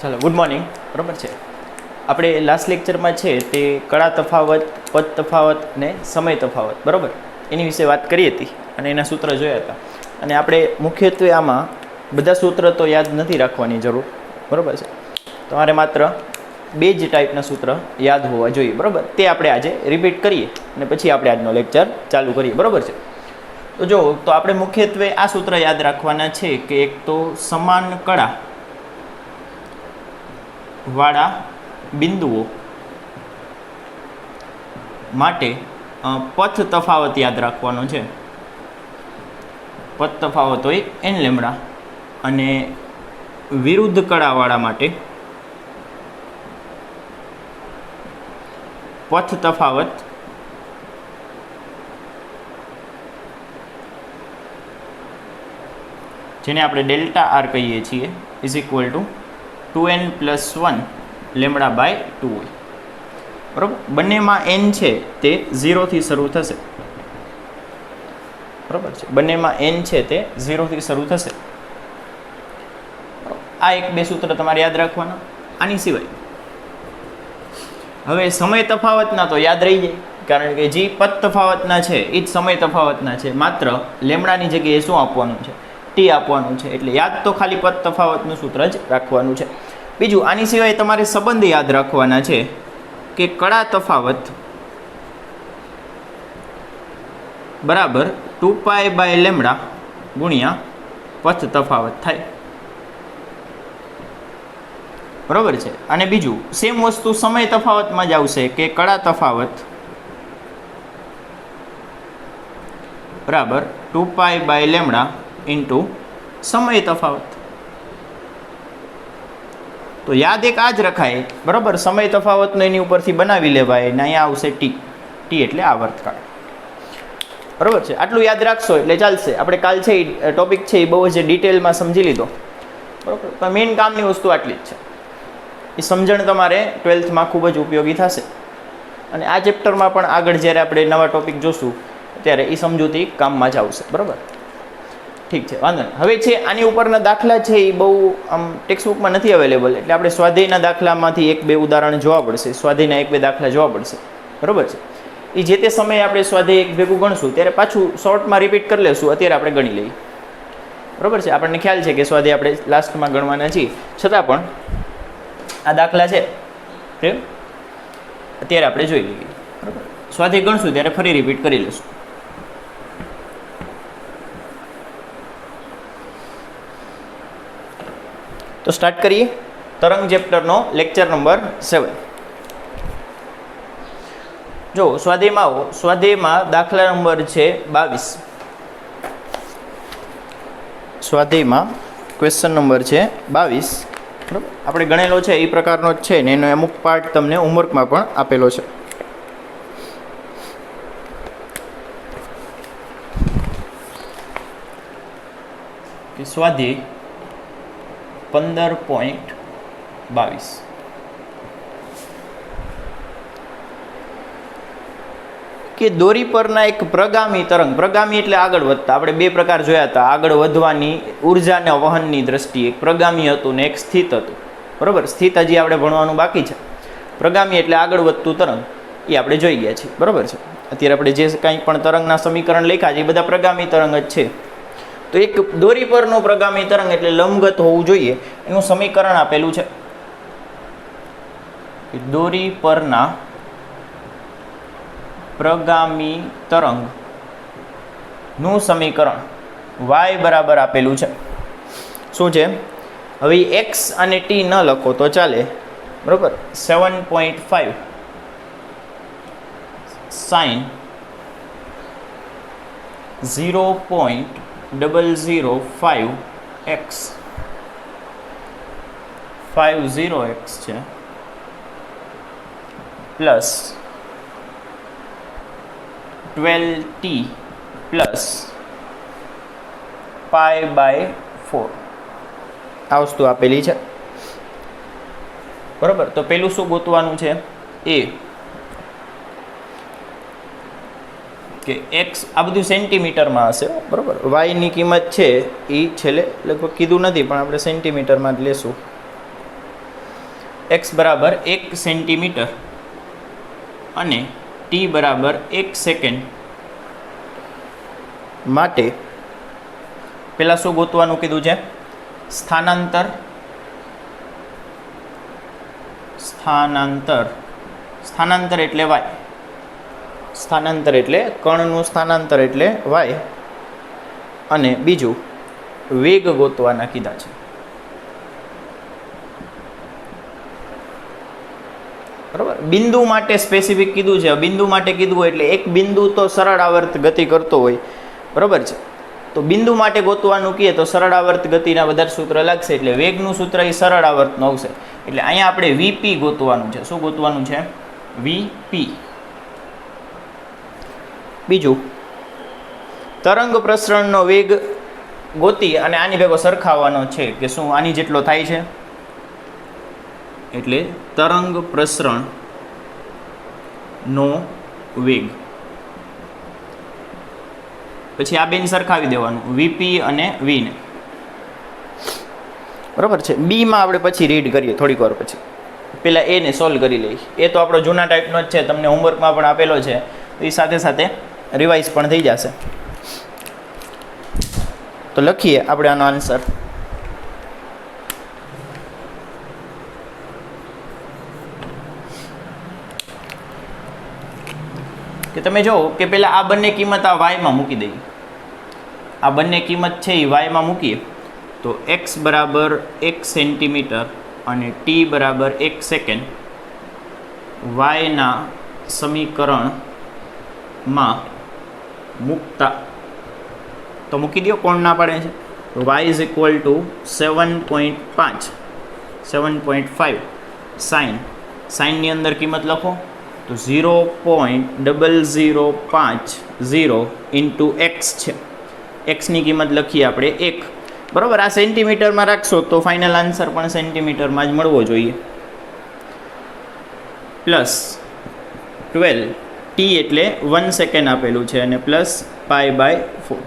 ચાલો good morning. બરાબર છે, આપણે લાસ્ટ લેક્ચરમાં છે તે કળા તફાવત, પદ તફાવત ને સમય તફાવત બરાબર એની વિશે વાત કરી હતી અને એના સૂત્ર જોયા હતા. અને આપણે મુખ્યત્વે આમાં બધા સૂત્ર તો યાદ નથી રાખવાની જરૂર, બરાબર છે. તમારે માત્ર બે જ ટાઈપના સૂત્ર યાદ હોવા જોઈએ, બરાબર. તે આપણે આજે રિપીટ કરીએ અને પછી આપણે આજનો લેક્ચર ચાલુ કરીએ, બરાબર છે. તો જો તો આપણે મુખ્યત્વે આ સૂત્ર યાદ રાખવાના છે કે એક તો સમાન કળા વાળા બિંદુઓ માટે પથ તફાવત યાદ રાખવાનો છે. પથ તફાવત હોય n લેમ્બડા, અને વિરુદ્ધ કળાવાળા માટે પથ તફાવત જેને આપણે ડેલ્ટા આર કહીએ છીએ is equal to 2n+1 lambda by 2 હોય, બરાબર. બંનેમાં n છે તે 0 થી શરૂ થશે, બરાબર છે. બંનેમાં n છે તે 0 થી શરૂ થશે. આ એક બે સૂત્ર તમારે યાદ રાખવાના. આની સિવાય હવે સમય તફાવતના તો યાદ રહી જાય, કારણ કે જે પદ તફાવતના છે એ જ સમય તફાવતના છે. માત્ર લેમ્બડાની જગ્યાએ શું આપવાનું છે? ટી આપવાનું છે. એટલે યાદ તો ખાલી પદ તફાવતનું સૂત્ર જ રાખવાનું છે. બીજું આની સિવાય તમારે સંબંધ યાદ રાખવાના છે કે કળા તફાવત બરાબર 2π/λ ગુણ્યા પથ તફાવત થાય, બરાબર છે. અને બીજું સેમ વસ્તુ સમય તફાવતમાં જ આવશે કે કળા તફાવત બરાબર 2π/λ ઇન્ટુ સમય તફાવત. તો યાદ એક આ જ રખાય, બરાબર. સમય તફાવતનો એની ઉપરથી બનાવી લેવાય ને અહીંયા આવશે ટી એટલે આવર્તકાળ, બરાબર છે. આટલું યાદ રાખશો એટલે ચાલશે. આપણે કાલ છે એ ટોપિક છે એ બહુ જ ડિટેલમાં સમજી લીધો, બરાબર. પણ મેઇન કામની વસ્તુ આટલી જ છે. એ સમજણ તમારે 12થમાં ખૂબ જ ઉપયોગી થશે. અને આ ચેપ્ટરમાં પણ આગળ જ્યારે આપણે નવા ટોપિક જોશું ત્યારે એ સમજૂતી કામમાં જ આવશે, બરાબર. ઠીક છે, વાંધો નહીં. હવે છે આની ઉપરના દાખલા છે એ બહુ આમ ટેક્સ્ટબુકમાં નથી અવેલેબલ, એટલે આપણે સ્વાધ્યાયના દાખલામાંથી એક બે ઉદાહરણ જોવા પડશે, સ્વાધ્યાયના એક બે દાખલા જોવા પડશે, બરાબર છે. એ જે તે સમયે આપણે સ્વાધ્યાય એક ભેગું ગણશું ત્યારે પાછું શોર્ટમાં રિપીટ કરી લેશું. અત્યારે આપણે ગણી લઈએ, બરાબર છે. આપણને ખ્યાલ છે કે સ્વાધ્યાય આપણે લાસ્ટમાં ગણવાના છીએ, છતાં પણ આ દાખલા છે તે અત્યારે આપણે જોઈ લઈએ, બરાબર. સ્વાધ્યાય ગણશું ત્યારે ફરી રિપીટ કરી લઈશું. તો સ્ટાર્ટ કરીએ તરંગ ચેપ્ટરનો લેક્ચર નંબર 7. જો સ્વાધ્યાયમાં આવો. સ્વાધ્યાયમાં દાખલા નંબર છે 22. સ્વાધ્યાયમાં ક્વેશ્ચન નંબર છે 22, બરાબર. આપણે ગણેલો છે એ પ્રકારનો જ છે ને એનો અમુક પાર્ટ તમને હોમવર્કમાં પણ આપેલો છે. સ્વાધ્યાય 15.22 કે દોરી પરના એક પ્રગામી તરંગ, પ્રગામી એટલે આગળ વધતા, આપણે બે પ્રકાર જોયા હતા. આગળ વધવાની ઉર્જાના વહનની દ્રષ્ટિએ એક પ્રગામી હતું ને એક સ્થિત હતું, બરાબર. સ્થિત હજી આપણે ભણવાનું બાકી છે. પ્રગામી એટલે આગળ વધતું તરંગ એ આપણે જોઈ ગયા છીએ, બરાબર છે. અત્યારે આપણે જે કંઈ પણ તરંગના સમીકરણ લખ્યા છે એ બધા પ્રગામી તરંગ જ છે. તો એક દોરી પરનું પ્રગામી તરંગ એટલે લંબગત હોવું જોઈએ, એનું સમીકરણ આપેલું છે. દોરી પરના પ્રગામી તરંગનું સમીકરણ y બરાબર આપેલું છે. શું છે? હવે x અને t ન લખો તો ચાલે, બરાબર. 7.5 sin 0.005x 50x છે પ્લસ 12t પ્લસ π/4 આ વસ્તુ આપેલી છે, બરાબર. તો પેલું શું ગોતવાનું છે? એ કે એક્સ આ બધું સેન્ટીમીટરમાં હશે બરાબર. વાયની કિંમત છે એ છેલ્લે લગભગ કીધું નથી પણ આપણે સેન્ટીમીટરમાં જ લેશું. એક્સ બરાબર 1 સેન્ટીમીટર અને ટી બરાબર 1 સેકન્ડ માટે પહેલાં શું ગોતવાનું કીધું છે? સ્થાનાંતર એટલે વાય. સ્થાનાંતર એટલે કણનું સ્થાનાંતર એટલે વાય, અને બીજું વેગ ગોતવાના કીધા છે. બરાબર. બિંદુ માટે સ્પેસિફિક કીધું છે. બિંદુ માટે કીધું હોય એટલે એક બિંદુ તો સરળ આવર્ત ગતિ કરતો હોય, બરાબર છે. તો બિંદુ માટે ગોતવાનું કહીએ તો સરળ આવર્ત ગતિના બધા સૂત્ર લાગશે, એટલે વેગનું સૂત્ર એ સરળ આવર્તનું આવશે. એટલે અહીંયા આપણે વીપી ગોતવાનું છે. શું ગોતવાનું છે? વીપી. બીજું, તરંગ પ્રસરણનો વેગ ગોતી અને આની ભેગો સરખાવવાનો છે કે શું આની જેટલો થાય છે. એટલે તરંગ પ્રસરણનો વેગ. પછી આ બેન સરખાવી દેવાનું, વીપી અને વીને. બરાબર છે. બીમાં આપણે પછી રીડ કરીએ થોડીક વાર પછી. પહેલાં એને સોલ્વ કરી લઈએ. એ તો આપણો જૂના ટાઈપનો જ છે, તમને હોમવર્કમાં પણ આપેલો છે, તો એ સાથે સાથે રિવાઇઝ પણ થઈ જશે. તો લખીએ આપણે આનો આન્સર. કે તમે જો કે પહેલાં આ બંને કિંમત આ વાયમાં મૂકી દઈએ. આ બંને કિંમત છે એ વાયમાં મૂકીએ તો એક્સ બરાબર 1 સેન્ટીમીટર અને ટી બરાબર 1 સેકન્ડ વાયના સમીકરણમાં મૂકતા તો મૂકી દો. કોણ ના પાડે છે? વાય ઇઝ ઇક્વલ ટુ 7.5 સાઇનની અંદર કિંમત લખો તો 0.0050 ઇન્ટુ એક્સ છે. એક્સની કિંમત લખીએ આપણે 1. બરાબર. આ સેન્ટીમીટરમાં રાખશો તો ફાઇનલ આન્સર પણ સેન્ટીમીટરમાં જ મળવો જોઈએ. પ્લસ 12 ટી એટલે 1 સેકન્ડ આપેલું છે અને પ્લસ π/4.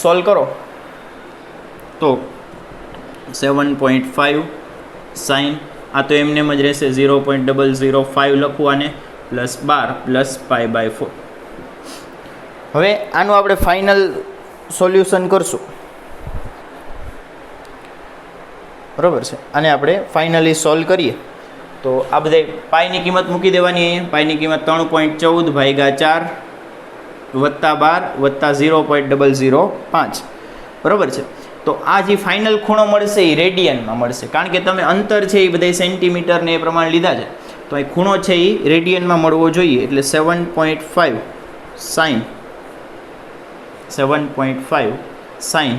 સોલ્વ કરો તો 7.5 સાઇન, આ તો એમને જ રહેશે 0.005 લખવું આને, પ્લસ 12 પ્લસ π/4. હવે આનું આપણે ફાઇનલ સોલ્યુશન કરશું. બરાબર છે. આને આપણે ફાઇનલી સોલ્વ કરીએ તો આ બધા પાઈની કિંમત મૂકી દેવાની. પાઈની કિંમત 3.14/4 વત્તા 12 વત્તા 0.005. બરાબર છે. તો આ જે ફાઇનલ ખૂણો મળશે એ રેડિયનમાં મળશે, કારણ કે તમે અંતર છે એ બધા સેન્ટીમીટર ને એ પ્રમાણે લીધા છે, તો એ ખૂણો છે એ રેડિયનમાં મળવો જોઈએ. એટલે 7.5 સાઇન 7.5 સાઇન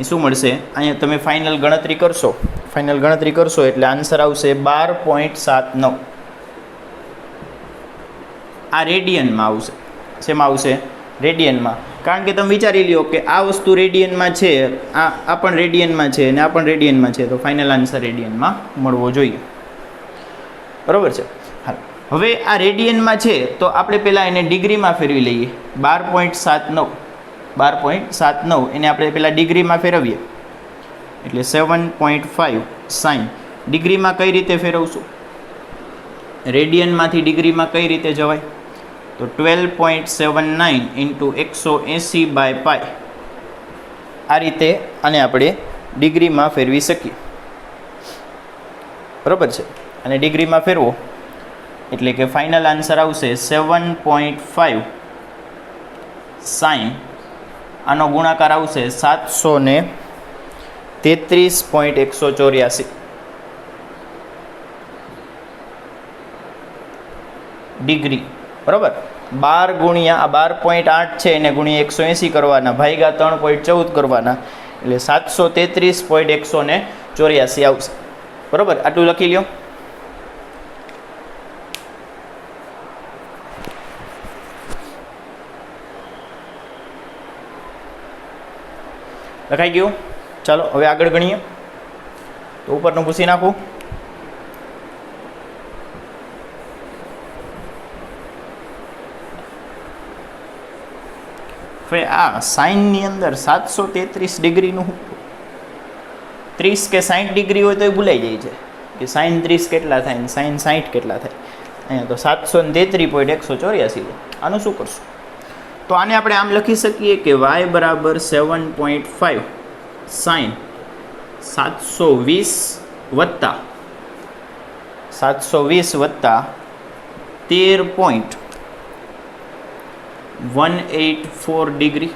એ શું મળશે? અહીંયા તમે ફાઇનલ ગણતરી કરશો એટલે આન્સર આવશે 12.79. આ રેડિયનમાં આવશે. શેમાં આવશે? રેડિયનમાં. કારણ કે તમે વિચારી લ્યો કે આ વસ્તુ રેડિયનમાં છે, આ પણ રેડિયનમાં છે અને આ પણ રેડિયનમાં છે, તો ફાઇનલ આન્સર રેડિયનમાં મળવો જોઈએ. બરાબર છે. હા, હવે આ રેડિયનમાં છે તો આપણે પહેલાં એને ડિગ્રીમાં ફેરવી લઈએ. 12.79 એને આપણે પહેલાં ડિગ્રીમાં ફેરવીએ એટલે 7.5 સાઇન. ડિગ્રીમાં કઈ રીતે ફેરવશું? રેડિયનમાંથી ડિગ્રીમાં કઈ રીતે જવાય? તો 12.79 ઇન્ટુ 180/π. આ રીતે આને આપણે ડિગ્રીમાં ફેરવી શકીએ. બરાબર છે. અને ડિગ્રીમાં ફેરવો એટલે કે ફાઇનલ આન્સર આવશે 7.5 સાઇન. આનો ગુણાકાર આવશે 733.184 ડિગ્રી. બરાબર. 12 ગુણ્યા 12.8 છે એને ગુણ્યા 180 કરવાના, ભાગ્યા 3.14 કરવાના, એટલે 733.184 આવશે. બરાબર. આટલું લખી લ્યો. લખાઈ ગયું. ચાલો હવે આગળ ગણીએ. તો ઉપરનું ભૂસી નાખું. હવે આ સાઇનની અંદર 733 ડિગ્રીનું 30 કે 60 ડિગ્રી હોય તો એ ભૂલાઈ જાય છે. કે સાઈન 30 કેટલા થાય ને સાઈન 60 કેટલા થાય. અહીંયા તો 733.184 છે. આનું શું કરશું? તો આને આપણે આમ લખી શકીએ કે y બરાબર 7.5 સાઈન 720 વત્તા 13.184 ડિગ્રી.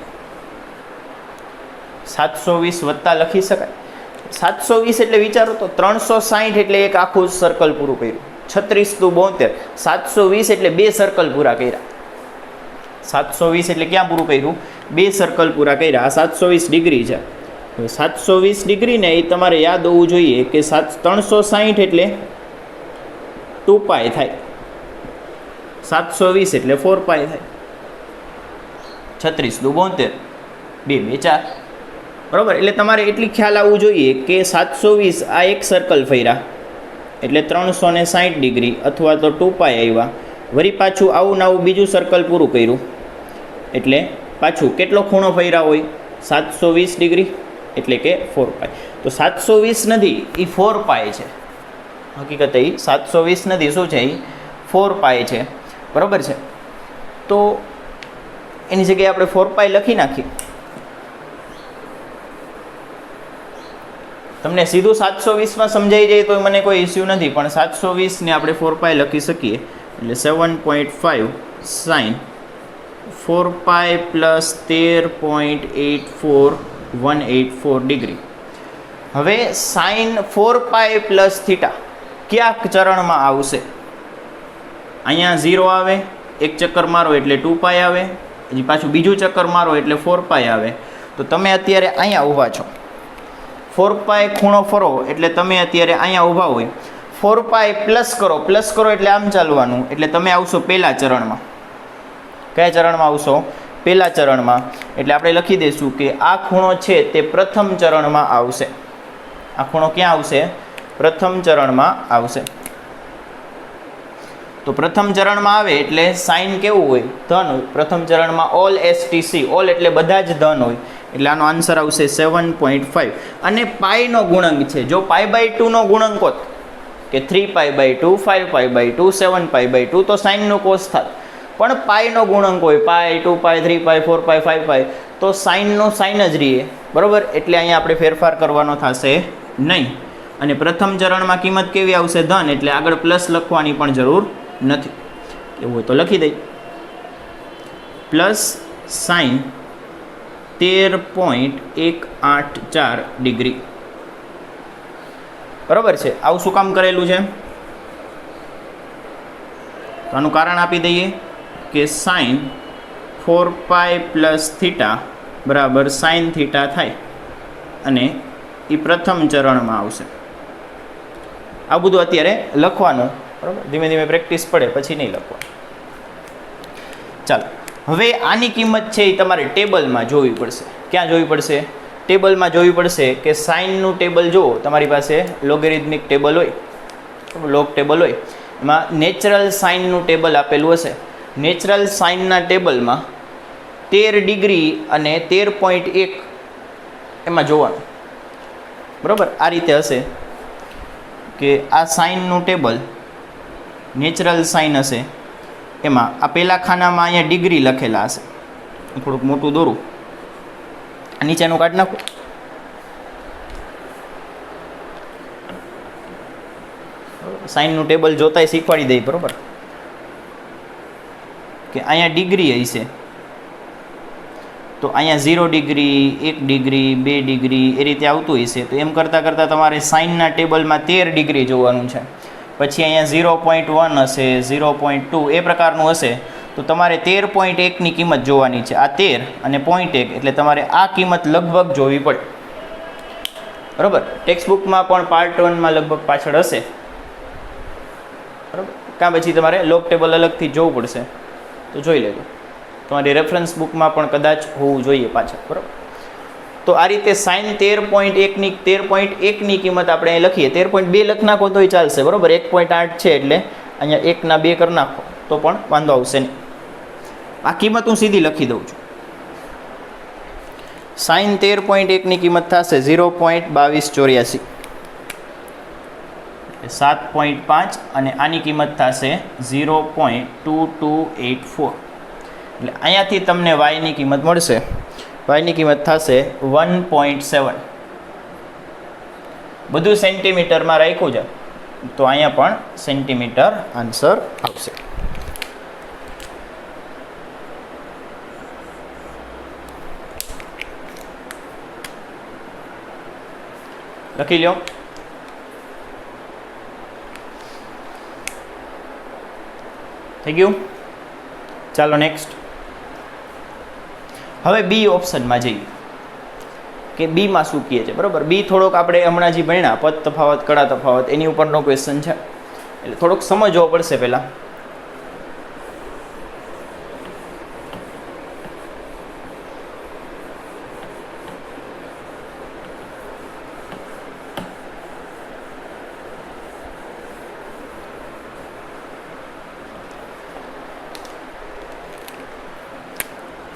720 વત્તા લખી શકાય. 720 એટલે વિચારો તો 360 એટલે એક આખું સર્કલ પૂરું કર્યું. 36 દુ 72. 720 એટલે 2 સર્કલ પૂરા કર્યા. 720 એટલે ક્યાં પૂરું કર્યું? 2 સર્કલ પૂરા કર્યા. આ 720 ડિગ્રી છે. 720 ડિગ્રી ને એ તમારે યાદ હોવું જોઈએ કે 360 એટલે 2π થાય. 720 એટલે 4π થાય. 36 દુ 72. 2 2 4. બરાબર. એટલે તમારે એટલી ખ્યાલ આવવું જોઈએ કે 720 આ એક સર્કલ ફર્યા એટલે 360 ડિગ્રી અથવા તો 2π આવ્યા. વળી પાછું આવું નવું બીજું સર્કલ પૂરું કર્યું એટલે પાછું કેટલો ખૂણો ફર્યા હોય? 720 ડિગ્રી એટલે કે 4π. તો 720 નથી, એ 4π છે. હકીકતે એ 720 નથી, શું છે? એ 4π છે. બરાબર છે. તો એની જગ્યાએ આપણે 4π લખી નાખીએ. તમને સીધું 720માં સમજાઈ જાય તો મને કોઈ ઇસ્યુ નથી, પણ 720ને આપણે 4π લખી શકીએ એટલે 7.5 સાઈન 4π પ્લસ 13.184 ડિગ્રી. હવે સાઈન 4π પ્લસ થીટા કયા ચરણમાં આવશે? અહીંયા 0 આવે, એક ચક્કર મારો એટલે 2π આવે, હજી પાછું બીજું ચક્કર મારો એટલે 4π આવે. તો તમે અત્યારે અહીંયા ઊભા છો, 4π ખૂણો ફરો એટલે તમે અત્યારે અહીંયા ઊભા હોય. 4π પ્લસ કરો એટલે આમ ચાલવાનું, એટલે તમે આવશો પહેલા ચરણમાં. કયા ચરણમાં આવશો? પહેલા ચરણમાં. એટલે આપણે લખી દઈશું કે આ ખૂણો છે તે પ્રથમ ચરણમાં આવશે. આ ખૂણો ક્યાં આવશે? પ્રથમ ચરણમાં આવશે. તો પ્રથમ ચરણમાં આવે એટલે સાઈન કેવું હોય? ધન હોય. પ્રથમ ચરણમાં ઓલ STC, ઓલ એટલે બધા જ ધન હોય. એટલે આનો આન્સર આવશે 7.5. અને પાઈનો ગુણક છે. જો π/2 નો ગુણક હોત કે 3π/2, 5π/2, 7π/2 તો સાઈનનો કોસ થાય. પણ પાઈનો ગુણક હોય π, 2π, 3π, 4π, 5π તો સાઈનનો સાઈન જ રહીએ. બરાબર. એટલે અહીંયા આપણે ફેરફાર કરવાનો થશે નહીં. અને પ્રથમ ચરણમાં કિંમત કેવી આવશે? ધન. એટલે આગળ પ્લસ લખવાની પણ જરૂર નથી. એવું હોય તો લખી દઈ પ્લસ સાઈન 13.184 ડિગ્રી. બરાબર છે. આવું શું કામ કરેલું છે? તો આનું કારણ આપી દઈએ કે સાઈન 4π પ્લસ થીટા બરાબર સાઈન થીટા થાય અને એ પ્રથમ ચરણમાં આવશે. આ બધું અત્યારે લખવાનું. બરાબર. ધીમે ધીમે પ્રેક્ટિસ પડે પછી નહીં લખવાનું. ચાલો, હવે આની કિંમત છે એ તમારે ટેબલમાં જોવી પડશે. ક્યાં જોવી પડશે? ટેબલમાં જોવી પડશે કે સાઈનનું ટેબલ જુઓ, તમારી પાસે લોગેરિધમિક ટેબલ હોય, લોગ ટેબલ હોય, એમાં નેચરલ સાઈનનું ટેબલ આપેલું હશે. નેચરલ સાઈનના ટેબલમાં 13 ડિગ્રી અને 13.1 એમાં જોવાનું. બરાબર. આ રીતે હશે કે આ સાઈનનું ટેબલ નેચરલ સાઈન હશે. એમાં આ પહેલા ખાનામાં અહીંયા ડિગ્રી લખેલા હશે. થોડુંક મોટું દોરું, નીચેનું કાઢી નાખું. સાઈનનું ટેબલ જોતાય શીખવાડી દઈ. બરાબર. કે અહીંયા ડિગ્રી હશે તો અહીંયા 0 ડિગ્રી, 1 ડિગ્રી, 2 ડિગ્રી એ રીતે આવતું હશે. તો એમ કરતાં કરતાં તમારે સાઈનના ટેબલમાં 13 ડિગ્રી જોવાનું છે. પછી અહીંયા 0.1 હશે, 0.2 એ પ્રકારનું હશે. તો તમારે 13.1ની કિંમત જોવાની છે. આ 13 અને 0.1 એટલે તમારે આ કિંમત લગભગ જોવી પડે. બરાબર. ટેક્સ્ટબુકમાં પણ પાર્ટ 1માં લગભગ પાછળ હશે. બરાબર. કાં પછી તમારે લોગ ટેબલ અલગથી જોવું પડશે તો જોઈ લેજો. તમારી રેફરન્સ બુકમાં પણ કદાચ હોવું જોઈએ પાછળ. બરાબર. તો આ રીતે સાઈન 13.1ની કિંમત આપણે અહીં લખીએ. 13.2 લખ નાખો તોય ચાલશે. બરાબર. 1.8 છે એટલે અહીંયા 1ના 2 કરી નાખો તો પણ વાંધો આવશે નહીં. આ કિંમત હું સીધી લખી દઉં છું. સાઈન 13.1ની કિંમત થશે 0.2284. 7.5 અને આની કિંમત થશે 0.2284. એટલે અહીંયાથી તમને વાયની કિંમત મળશે. વાયની કિંમત થશે 1.7. બધું સેન્ટીમીટરમાં રાખ્યું છે તો અહીંયા પણ સેન્ટીમીટર આન્સર આવશે. લખી લો. થઈ ગયું. ચાલો નેક્સ્ટ. હવે બી ઓપ્શનમાં જઈએ કે બીમાં શું કહે છે. બરાબર, બી થોડોક આપણે હમણાં જે ભણ્યા પદ તફાવત કડા તફાવત એની ઉપરનો ક્વેશ્ચન છે એટલે થોડોક સમજવો પડશે પહેલાં.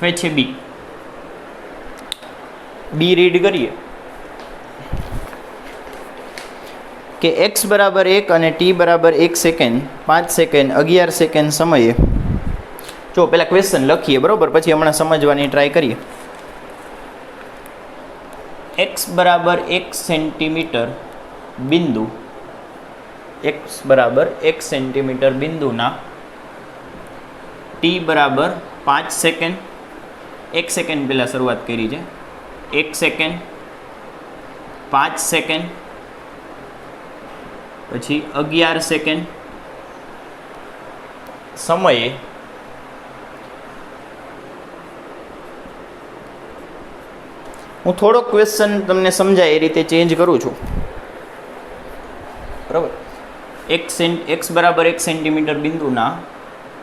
હવે છે બી. બી રીડ કરીએ કે x બરાબર 1 અને t બરાબર 1 સેકન્ડ 5 સેકન્ડ 11 સેકન્ડ સમયે. જો પહેલાં ક્વેશ્ચન લખીએ બરાબર, પછી હમણાં સમજવાની ટ્રાય કરીએ. x બરાબર 1 સેન્ટીમીટર બિંદુ, x બરાબર 1 સેન્ટીમીટર બિંદુના t બરાબર 5 સેકન્ડ, 1 સેકન્ડ પહેલાં શરૂઆત કરી છે, 1 સેકન્ડ, 5 સેકન્ડ, પછી 11 સેકન્ડ સમયે હું થોડોક ક્વેશ્ચન તમને સમજાય એ રીતે ચેન્જ કરું છું. બરાબર, x બરાબર 1 સેન્ટીમીટર બિંદુના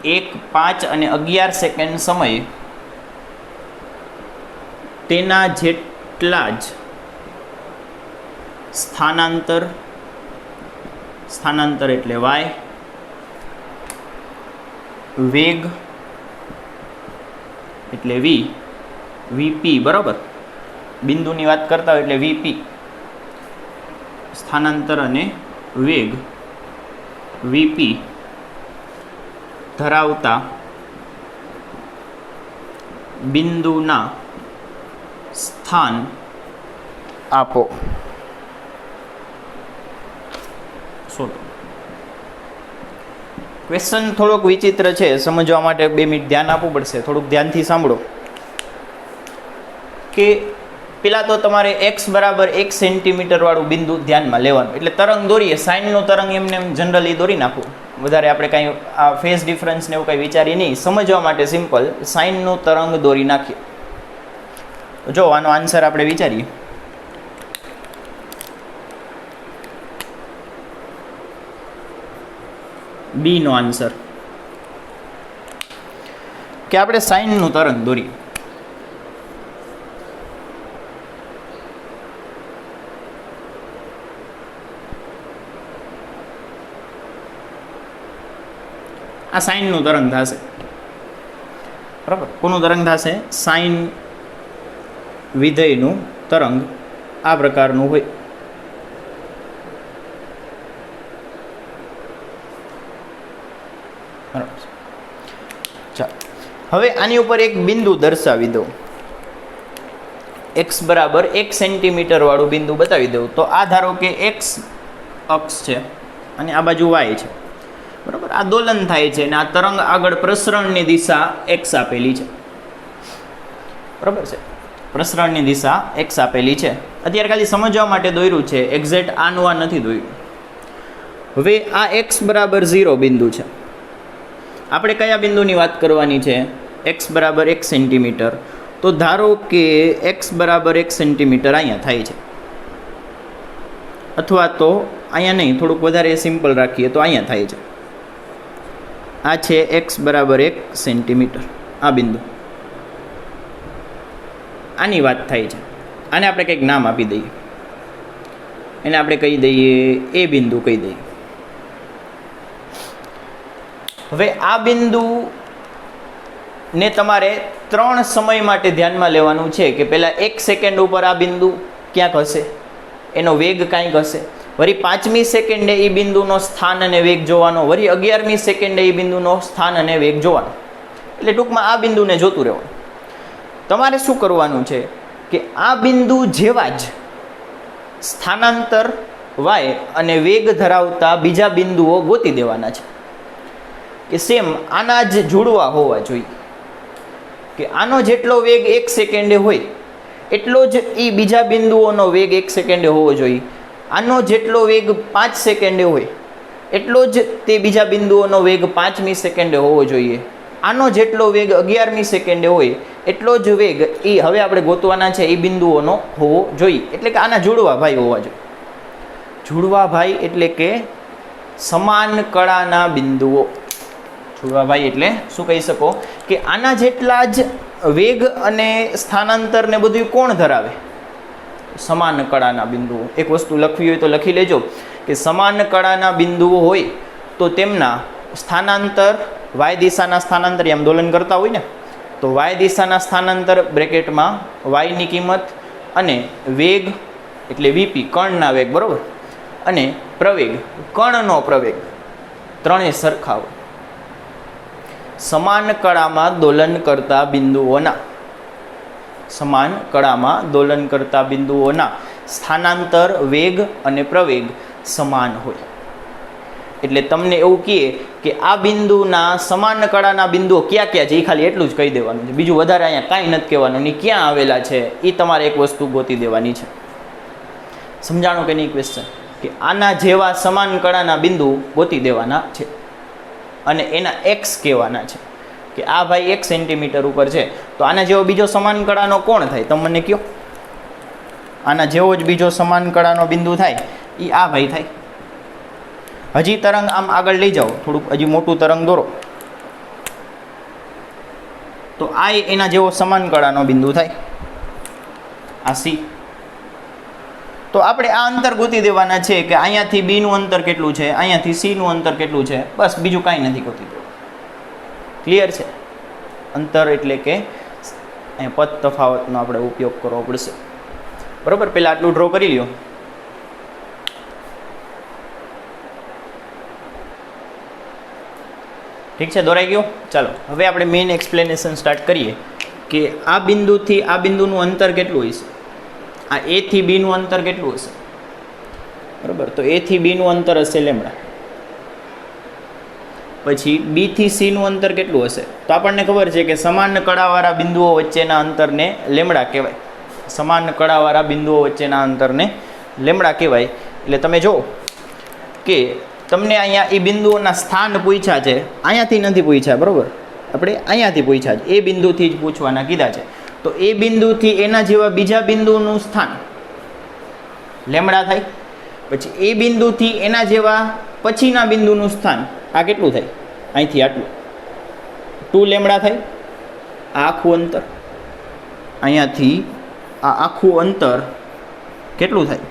1, 5 અને 11 સેકન્ડ સમયે તેના જેટલા જ સ્થાનાંતર એટલે y, વેગ એટલે v, vp બરાબર, બિંદુની વાત કરતા હોય એટલે vp, સ્થાનાંતર અને વેગ vp ધરાવતા બિંદુના સ્થાન આપો. ક્વેશ્ચન થોડોક વિચિત્ર છે, સમજવા માટે 2 મિનિટ ધ્યાન આપવું પડશે. થોડુંક ધ્યાનથી સાંભળો કે પેલા તો તમારે x બરાબર 1 સેન્ટીમીટર વાળું બિંદુ ધ્યાનમાં લેવાનું. એટલે તરંગ દોરીએ, સાઇનનું તરંગ એમને એમ જનરલી દોરી નાખવું. વધારે આપણે કાંઈ આ ફેઝ ડિફરન્સ ને એવું કંઈ વિચારીએ નહીં. સમજવા માટે સિમ્પલ સાઇનનું તરંગ દોરી નાખીએ. જો આનો આન્સર આપણે વિચારીએ. બી નો આન્સર કે આપણે સાઇનનું તરંગ દોરીએ. આ સાઇનનું તરંગ થશે. બરાબર, કોનું તરંગ થશે? સાઇન વિધેયનું તરંગ આ પ્રકારનું હોય. બરાબર. ચાલો હવે આની ઉપર એક બિંદુ દર્શાવી દઉં. x બરાબર 1 સેન્ટીમીટર વાળું બિંદુ બતાવી દઉં તો આ ધારો કે x અક્ષ છે અને આ બાજુ y છે. બરાબર, આ દોલન થાય છે અને આ તરંગ આગળ પ્રસરણની દિશા x આપેલી છે. બરાબર છે, પ્રસરણની દિશા x આપેલી છે. અત્યારે ખાલી સમજવા માટે દોર્યું છે, એક્ઝેક્ટ આનું આ નથી દોર્યું. હવે આ x બરાબર 0 બિંદુ છે. આપણે કયા બિંદુની વાત કરવાની છે? x બરાબર 1 સેન્ટીમીટર. તો ધારો કે x બરાબર 1 સેન્ટીમીટર અહીંયા થાય છે, અથવા તો અહીંયા નહીં, થોડુંક વધારે સિમ્પલ રાખીએ તો અહીંયા થાય છે. આ છે x બરાબર 1 સેન્ટીમીટર, આ બિંદુ, આની વાત થાય છે. આને આપણે કંઈક નામ આપી દઈએ, એને આપણે કહી દઈએ એ બિંદુ કહી દઈએ. હવે આ બિંદુને તમારે 3 સમય માટે ધ્યાનમાં લેવાનું છે કે પહેલાં 1 સેકન્ડ ઉપર આ બિંદુ ક્યાંક હશે, એનો વેગ કાંઈક હશે. વળી 5મી સેકન્ડે એ બિંદુનો સ્થાન અને વેગ જોવાનો, વળી 11મી સેકન્ડે એ બિંદુનો સ્થાન અને વેગ જોવાનો. એટલે ટૂંકમાં આ બિંદુને જોતું રહેવાનું. તમારે શું કરવાનું છે કે આ બિંદુ જેવા જ સ્થાનાંતર વાય અને વેગ ધરાવતા બીજા બિંદુઓ ગોતી દેવાના છે કે સેમ આના જ જોડવા હોવા જોઈએ, કે આનો જેટલો વેગ 1 સેકન્ડે હોય એટલો જ એ બીજા બિંદુઓનો વેગ 1 સેકન્ડે હોવો જોઈએ. આનો જેટલો વેગ 5 સેકન્ડે હોય એટલો જ તે બીજા બિંદુઓનો વેગ 5મી સેકન્ડે હોવો જોઈએ. આનો જેટલો વેગ 11મી સેકન્ડે હોય એટલો જ વેગ એ હવે આપણે ગોતવાના છે એ બિંદુઓનો હોવો જોઈએ. એટલે કે આના જોડવા ભાઈ હોવા જોઈએ. જોડવા ભાઈ એટલે કે સમાન કળાના બિંદુઓ. જોડવા ભાઈ એટલે શું કહી શકો કે આના જેટલા જ વેગ અને સ્થાનાંતર ને બધું કોણ ધરાવે? સમાન કળાના બિંદુઓ. એક વસ્તુ લખવી હોય તો લખી લેજો કે સમાન કળાના બિંદુઓ હોય તો તેમના સ્થાનાંતર વાય દિશાના સ્થાનાંતર એમ દોલન કરતા હોય ને, તો વાય દિશાના સ્થાનાંતર બ્રેકેટમાં વાયની કિંમત અને વેગ એટલે વીપી કણના વેગ બરાબર, અને પ્રવેગ કણનો પ્રવેગ ત્રણેય સરખા હોય. સમાન કળામાં દોલન કરતા બિંદુઓના સમાન કળામાં દોલન કરતા બિંદુઓના સ્થાનાંતર વેગ અને પ્રવેગ સમાન હોય. એટલે તમને એવું કહે કે આ બિંદુના સમાન કળાના બિંદુઓ ક્યાં ક્યાં છે એ ખાલી એટલું જ કહી દેવાનું છે, બીજું વધારે અહીંયા કાંઈ નથી કહેવાનું. ને ક્યાં આવેલા છે એ તમારે એક વસ્તુ ગોતી દેવાની છે. સમજાણું કે નહીં ક્વેશ્ચન? કે આના જેવા સમાન કળાના બિંદુ ગોતી દેવાના છે અને એના એક્સ કહેવાના છે કે આ ભાઈ 1 સેન્ટીમીટર ઉપર છે તો આના જેવો બીજો સમાન કળાનો કોણ થાય? તમે મને કહો. આના જેવો જ બીજો સમાન કળાનો બિંદુ થાય એ આ ભાઈ થાય. હજી તરંગ આમ આગળ લઈ જાઓ, થોડુંક હજી મોટું તરંગ દોરો તો આ એના જેવો સમાન કળાનો બિંદુ થાય, આ સી. તો આપણે આ અંતર ગોતી દેવાના છે કે અહીંયાથી બી નું અંતર કેટલું છે, અહીંયાથી સી નું અંતર કેટલું છે, બસ બીજું કાંઈ નથી ગોતી દેવાનું. ક્લિયર છે? અંતર એટલે કે અહીંયા પદ તફાવતનો આપણે ઉપયોગ કરવો પડશે બરાબર. પહેલાં આટલું ડ્રો કરી લ્યો. ઠીક છે, દોરાઈ ગયું. ચાલો હવે આપણે મેઇન એક્સપ્લેનેશન સ્ટાર્ટ કરીએ કે આ બિંદુથી આ બિંદુનું અંતર કેટલું હશે, આ એ થી બી નું અંતર કેટલું હશે બરાબર. તો એ થી બી નું અંતર હશે લેમડા. પછી બી થી સી નું અંતર કેટલું હશે? તો આપણને ખબર છે કે સમાન કળાવાળા બિંદુઓ વચ્ચેના અંતરને લેમડા કહેવાય. સમાન કળાવાળા બિંદુઓ વચ્ચેના અંતરને લેમડા કહેવાય. એટલે તમે જુઓ કે તમને અહીંયા એ બિંદુઓના સ્થાન પૂછ્યા છે, અહીંયાથી નથી પૂછ્યા બરાબર, આપણે અહીંયાથી પૂછ્યા છે, એ બિંદુથી જ પૂછવાના કીધા છે. તો એ બિંદુથી એના જેવા બીજા બિંદુનું સ્થાન લેમડા થાય. પછી એ બિંદુથી એના જેવા પછીના બિંદુનું સ્થાન આ કેટલું થાય? અહીંથી આટલું 2 લેમડા થાય. આ આખું અંતર અહીંયાથી આ આખું અંતર કેટલું થાય?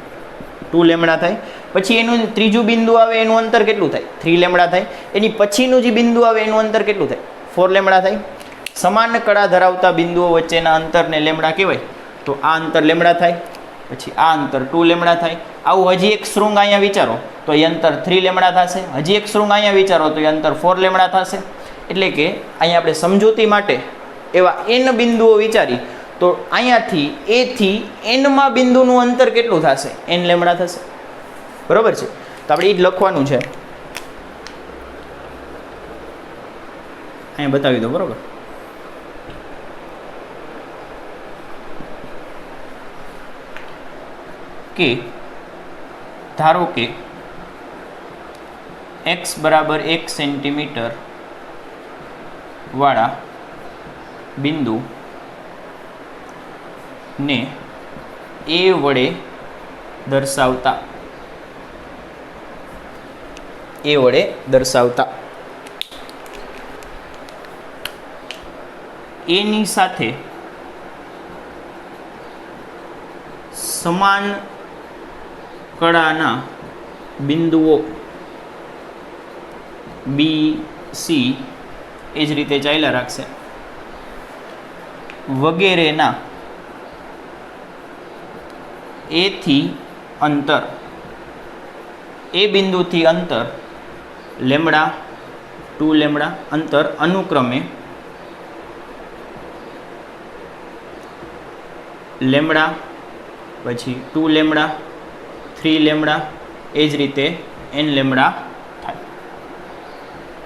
2 લેમડા થાય. પછી એનું ત્રીજું બિંદુ આવે એનું અંતર કેટલું થાય? 3 લેમડા થાય. એની પછીનું જે બિંદુ આવે એનું અંતર કેટલું થાય? 4 લેમડા થાય. સમાન કળા ધરાવતા બિંદુઓ વચ્ચેના અંતરને લેમડા કહેવાય. તો આ અંતર લેમડા થાય, પછી આ અંતર 2 લેમડા થાય. આવું હજી એક શૃંગ અહીંયા વિચારો તો એ અંતર 3 લેમડા થશે. હજી એક શૃંગ અહીંયા વિચારો તો એ અંતર 4 લેમડા થશે. એટલે કે અહીંયા આપણે સમજૂતી માટે એવા n બિંદુઓ વિચારી તો અહીંયાથી એ થી n માં બિંદુનું અંતર કેટલું થશે? n લેમડા થશે બરાબર છે. તો આપણે એ જ લખવાનું છે, અહીંયા બતાવી દો બરાબર. કે ધારો કે x બરાબર 1 સેન્ટીમીટર વાળા બિંદુ ને એ વડે દર્શાવતા એની સાથે સમાન કળાના બિંદુઓ બી સી એ જ રીતે ચાલ્યા રાખશે વગેરેના એથી અંતર એ બિંદુથી અંતર લેમડા 2 લેમડા અંતર અનુક્રમે લેમડા પછી 2 લેમડા 3 લેમડા એ જ રીતે n લેમડા થાય.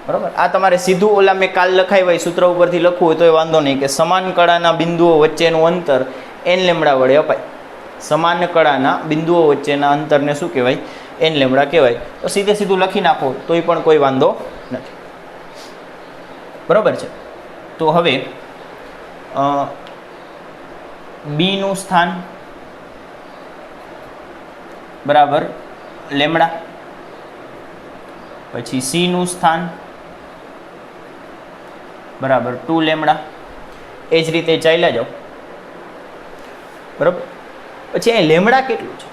બરાબર. આ તમારે સીધું ઓલા મેં કાલ લખાય હોય સૂત્ર ઉપરથી લખવું હોય તો એ વાંધો નહીં કે સમાન કળાના બિંદુઓ વચ્ચેનું અંતર n લેમડા વડે અપાય. સમાન કળાના બિંદુઓ વચ્ચેના અંતરને શું કહેવાય? n લેમડા કહેવાય. તો સીધે સીધું લખી નાખો તોય પણ કોઈ વાંધો નથી. બરાબર છે. તો હવે બીનું સ્થાન બરાબર લેમડા, પછી સીનું સ્થાન બરાબર 2 લેમડા, એ જ રીતે ચાલ્યા જાઓ. બરાબર. પછી અહીં લેમડા કેટલું છે?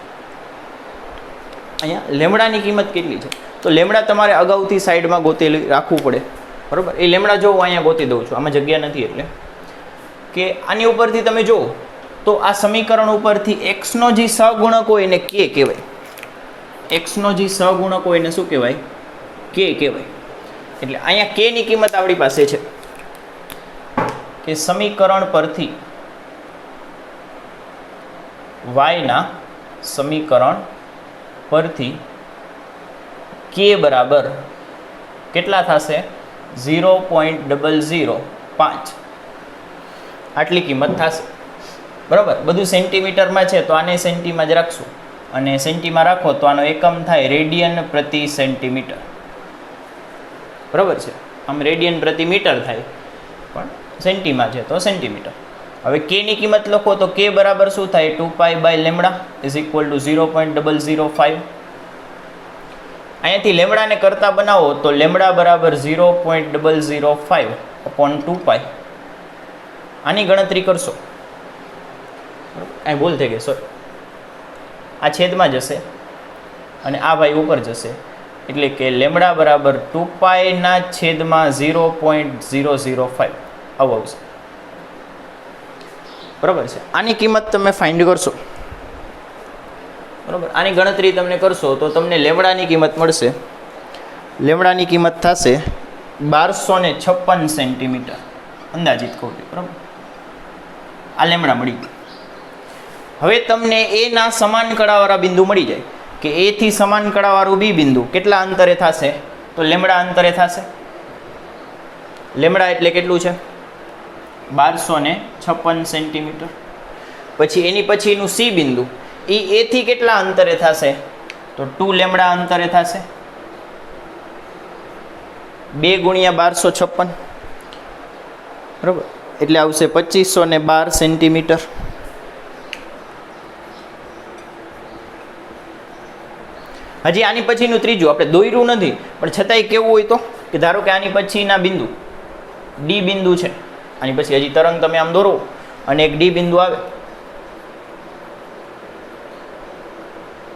અહીંયા લેમડાની કિંમત કેટલી છે? તો લેમડા તમારે અગાઉથી સાઈડમાં ગોતેલી રાખવું પડે. બરાબર. એ લેમડા જો હું અહીંયા ગોતી દઉં છું, આમાં જગ્યા નથી એટલે કે આની ઉપરથી તમે જુઓ તો આ સમીકરણ ઉપરથી એક્સનો જે સહગુણક હોય એને કે કહેવાય. એક્સનો જે સહગુણક હોય એને શું કહેવાય? કે કહેવાય. એટલે અહીંયા કે ની કિંમત આપણી પાસે છે કે સમીકરણ પરથી વાયના સમીકરણ પરથી કે બરાબર કેટલા થશે? 0.005 આટલી કિંમત થશે. બરાબર. બધું સેન્ટીમીટરમાં છે તો આને સેન્ટીમાં જ રાખશું, અને સેન્ટીમાં રાખો તો આનો એકમ થાય રેડિયન પ્રતિ સેન્ટીમીટર. બરાબર છે. આમ રેડિયન પ્રતિ મીટર થાય પણ સેન્ટીમાં છે તો સેન્ટીમીટર. હવે કે ની કિંમત લખો તો કે બરાબર શું થાય? 2π/λ ઇઝ ઇક્વલ ટુ 0.005. અહીંયાથી લેમડાને કરતા બનાવો તો લેમડા બરાબર 0.005 અપોન 2π. આની ગણતરી કરશો. અહીં ભૂલ થઈ ગઈ, સોરી. આ છેદમાં જશે અને આ ભાઈ ઉપર જશે એટલે કે લેમડા બરાબર 2π/0.005 આવું આવશે. બરાબર છે. આની કિંમત તમે ફાઇન્ડ કરશો. બરાબર. આની ગણતરી તમને કરશો તો તમને લેમડાની કિંમત મળશે. લેમડાની કિંમત થશે 1256 સેન્ટીમીટર અંદાજિત કહું છું. બરાબર. આ લેમડા મળી ગયું. હવે તમને એના સમાન કળાવાળા બિંદુ મળી જાય કે એથી સમાન કળાવાળું બી બિંદુ કેટલા અંતરે થશે? તો લેમડા અંતરે થશે. લેમડા એટલે કેટલું છે? 1256 સેન્ટીમીટર. પછી એની પછીનું સી બિંદુ એ એથી કેટલા અંતરે થશે? તો 2 લેમડા અંતરે થશે. 2 × 1256 બરાબર એટલે આવશે 2512 સેન્ટીમીટર. હજી આની પછીનું ત્રીજું આપણે દોર્યું નથી પણ છતાંય કેવું હોય તો કે ધારો કે આની પછીના બિંદુ ડી બિંદુ છે, આની પછી હજી તરંગ તમે આમ દોરો અને એક ડી બિંદુ આવે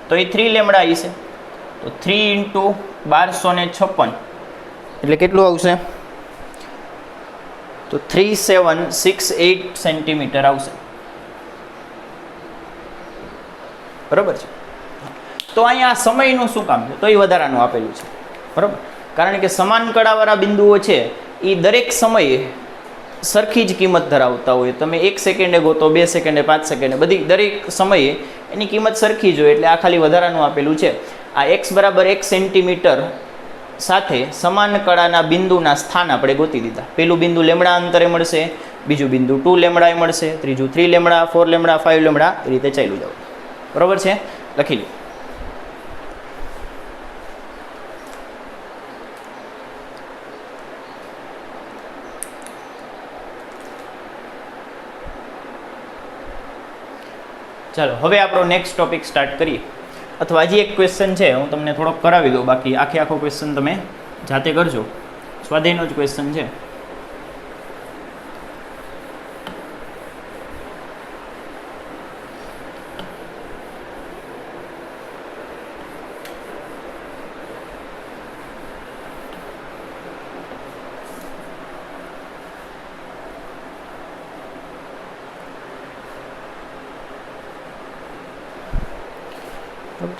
તો એ 3 લેમડા હશે. તો 3 × 1256 એટલે કેટલું આવશે? તો 3768 સેન્ટીમીટર આવશે. બરાબર છે. તો અહીંયા સમયનું શું કામ છે? તો એ વધારાનું આપેલું છે. બરાબર. કારણ કે સમાન કળાવાળા બિંદુઓ છે એ દરેક સમયે સરખી જ કિંમત ધરાવતા હોય. તમે 1 સેકન્ડે ગોતો, 2 સેકન્ડે, 5 સેકન્ડે, બધી દરેક સમયે એની કિંમત સરખી જ હોય. એટલે આ ખાલી વધારાનું આપેલું છે. આ x બરાબર 1 સેન્ટીમીટર સાથે સમાન કળાના બિંદુના સ્થાન આપણે ગોતી દીધા. પેલું બિંદુ લેમડા અંતરે મળશે, બીજું બિંદુ 2 લેમડાએ મળશે, ત્રીજું 3 લેમડા, 4 લેમડા, 5 લેમડા, એ રીતે ચાલ્યું જાવ. બરાબર છે. લખી લો. ચાલો હવે આપણો નેક્સ્ટ ટોપિક સ્ટાર્ટ કરીએ. અથવા હજી એક ક્વેશ્ચન છે, હું તમને થોડોક કરાવી દઉં, બાકી આખો ક્વેશ્ચન તમે જાતે કરજો. સ્વાધ્યાયનો જ ક્વેશ્ચન છે.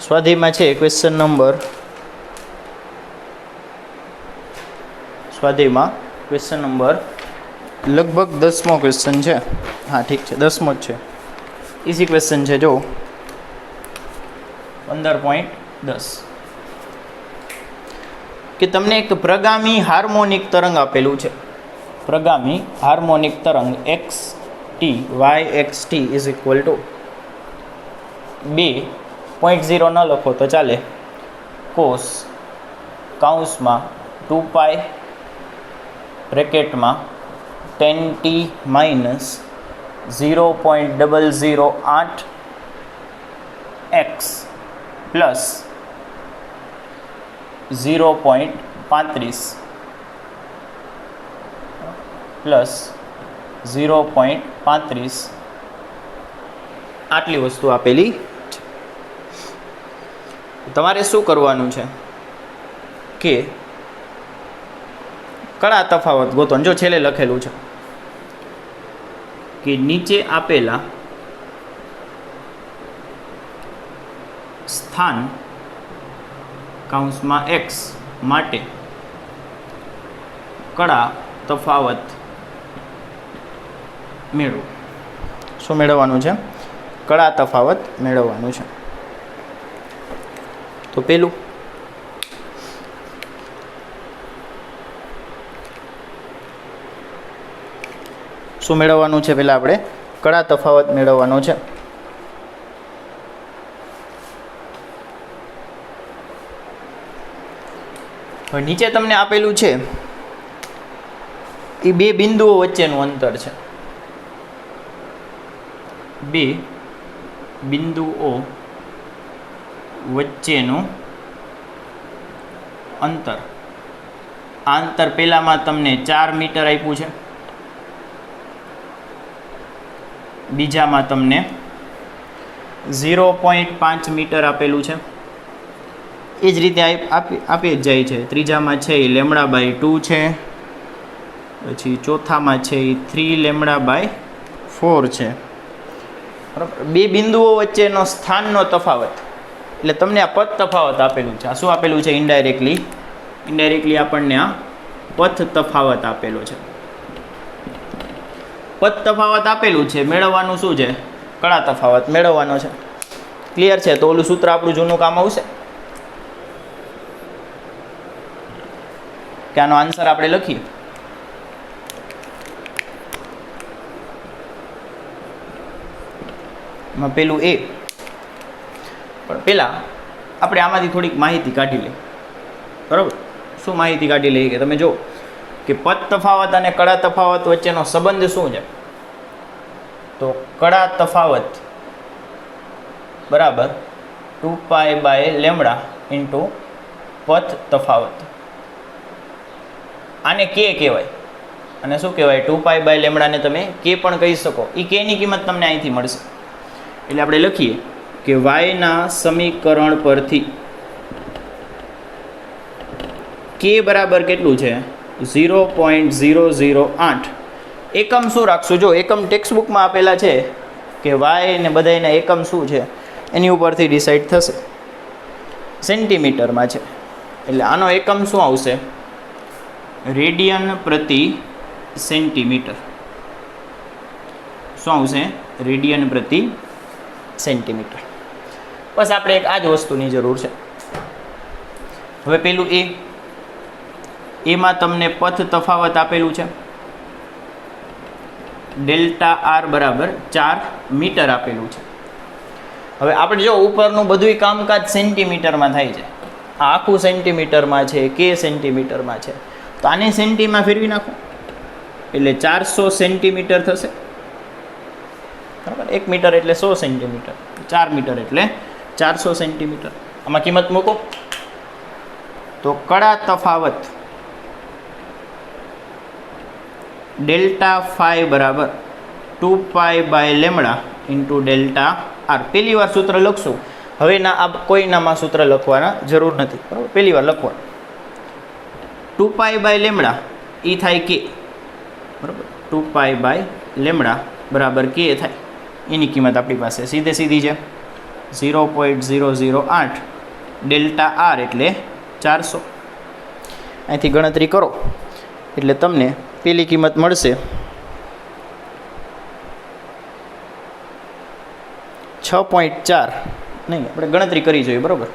સ્વાધ્યાયમાં છે ક્વેશ્ચન નંબર સ્વાધ્યાયમાં ક્વેશ્ચન નંબર લગભગ 10મો ક્વેશ્ચન છે. હા ઠીક છે, 10મો જ છે. ઇઝી ક્વેશ્ચન છે. જો 15.10 કે તમને એક પ્રગામી હાર્મોનિક તરંગ આપેલું છે. પ્રગામી હાર્મોનિક તરંગ X T Y X T is equal to 2.0 ન લખો તો ચાલે, કોસ કૌંસમાં 2π બ્રેકેટમાં 10t minus 0.008 x plus 0.35 plus 0.35 આટલી વસ્તુ આપેલી છે. તમારે શું કરવાનું છે કે કડા તફાવત ગોતો. જો છેલ્લે લખેલું છે કે નીચે આપેલા સ્થાન કૌંસમાં x માટે કડા તફાવત મેળવો. શું મેળવવાનું છે? કડા તફાવત મેળવવાનું છે. તો પેલું શું મેળવવાનું છે? પહેલાં આપણે કડા તફાવત મેળવવાનો છે. હવે નીચે તમને આપેલું છે એ બે બિંદુઓ વચ્ચેનું અંતર છે. બે બિંદુઓ વચ્ચેનું અંતર. આ અંતર પહેલામાં તમને 4 મીટર આપ્યું છે, બીજામાં તમને 0.5 મીટર આપેલું છે. એ જ રીતે આપી જ જાય છે. ત્રીજામાં છે એ λ/2 છે, પછી ચોથામાં છે એ 3 λ/4 છે. બરાબર. બે બિંદુઓ વચ્ચેનો સ્થાનનો તફાવત એટલે તમને આ પથ તફાવત આપેલું છે. આ શું આપેલું છે? ઇનડાયરેક્ટલી આપણને આ પથ તફાવત આપેલો છે. પથ તફાવત આપેલું છે, મેળવવાનું શું છે? કડા તફાવત મેળવવાનો છે. ક્લિયર છે? તો ઓલું સૂત્ર આપણું જૂનું કામ આવશે કે આનો આન્સર આપણે લખીએ. એમાં પેલું એ, પણ પહેલાં આપણે આમાંથી થોડીક માહિતી કાઢી લઈએ. બરાબર. શું માહિતી કાઢી લઈએ કે તમે જો કે પથ તફાવત અને કડા તફાવત વચ્ચેનો સંબંધ શું છે? તો કડા તફાવત બરાબર 2π / λ ઇન્ટુ પથ તફાવત. આને કે કહેવાય. અને શું કહેવાય? 2π / λ ને તમે કે પણ કહી શકો. એ કે ની કિંમત તમને અહીંથી મળશે. એટલે આપણે લખીએ કે વાયના સમીકરણ પરથી કે બરાબર કેટલું છે? 0.008. એકમ શું રાખશું? જો એકમ ટેક્સ્ટબુકમાં આપેલા છે કે વાય ને બધાના એકમ શું છે એની ઉપરથી ડિસાઈડ થશે. સેન્ટીમીટરમાં છે એટલે આનો એકમ શું આવશે? રેડિયન પ્રતિ સેન્ટીમીટર. શું આવશે? રેડિયન પ્રતિ સેન્ટીમીટર. બસ આપણે એક આ જ વસ્તુની જરૂર છે. હવે પેલું એમાં તમને પથ તફાવત આપેલું છે. ΔR બરાબર 4 મીટર આપેલું છે. હવે આપણે જો ઉપરનું બધું કામકાજ સેન્ટીમીટરમાં થાય છે. આ આખું સેન્ટીમીટરમાં છે, કે સેન્ટીમીટરમાં છે. તો આને સેન્ટીમાં ફેરવી નાખો એટલે 400 સેન્ટીમીટર થશે. બરાબર. 1 મીટર એટલે 100 સેન્ટીમીટર, 4 મીટર એટલે 400 સેન્ટીમીટર. આમાં કિંમત મૂકો તો કડા તફાવત ΔΦ બરાબર 2π / λ ઇન્ટુ ΔR. પહેલી વાર સૂત્ર લખશું. હવે આ કોઈનામાં સૂત્ર લખવાના જરૂર નથી. બરાબર. પહેલી વાર લખવાનું. 2π / λ એ થાય કે. બરાબર. 2π / λ બરાબર કે થાય. એની કિંમત આપણી પાસે સીધી છે 0.008 ΔR એટલે 400. અહીંથી ગણતરી કરો એટલે તમને પેલી કિંમત મળશે 6.4 નહીં, આપણે ગણતરી કરી જોઈએ, બરાબર.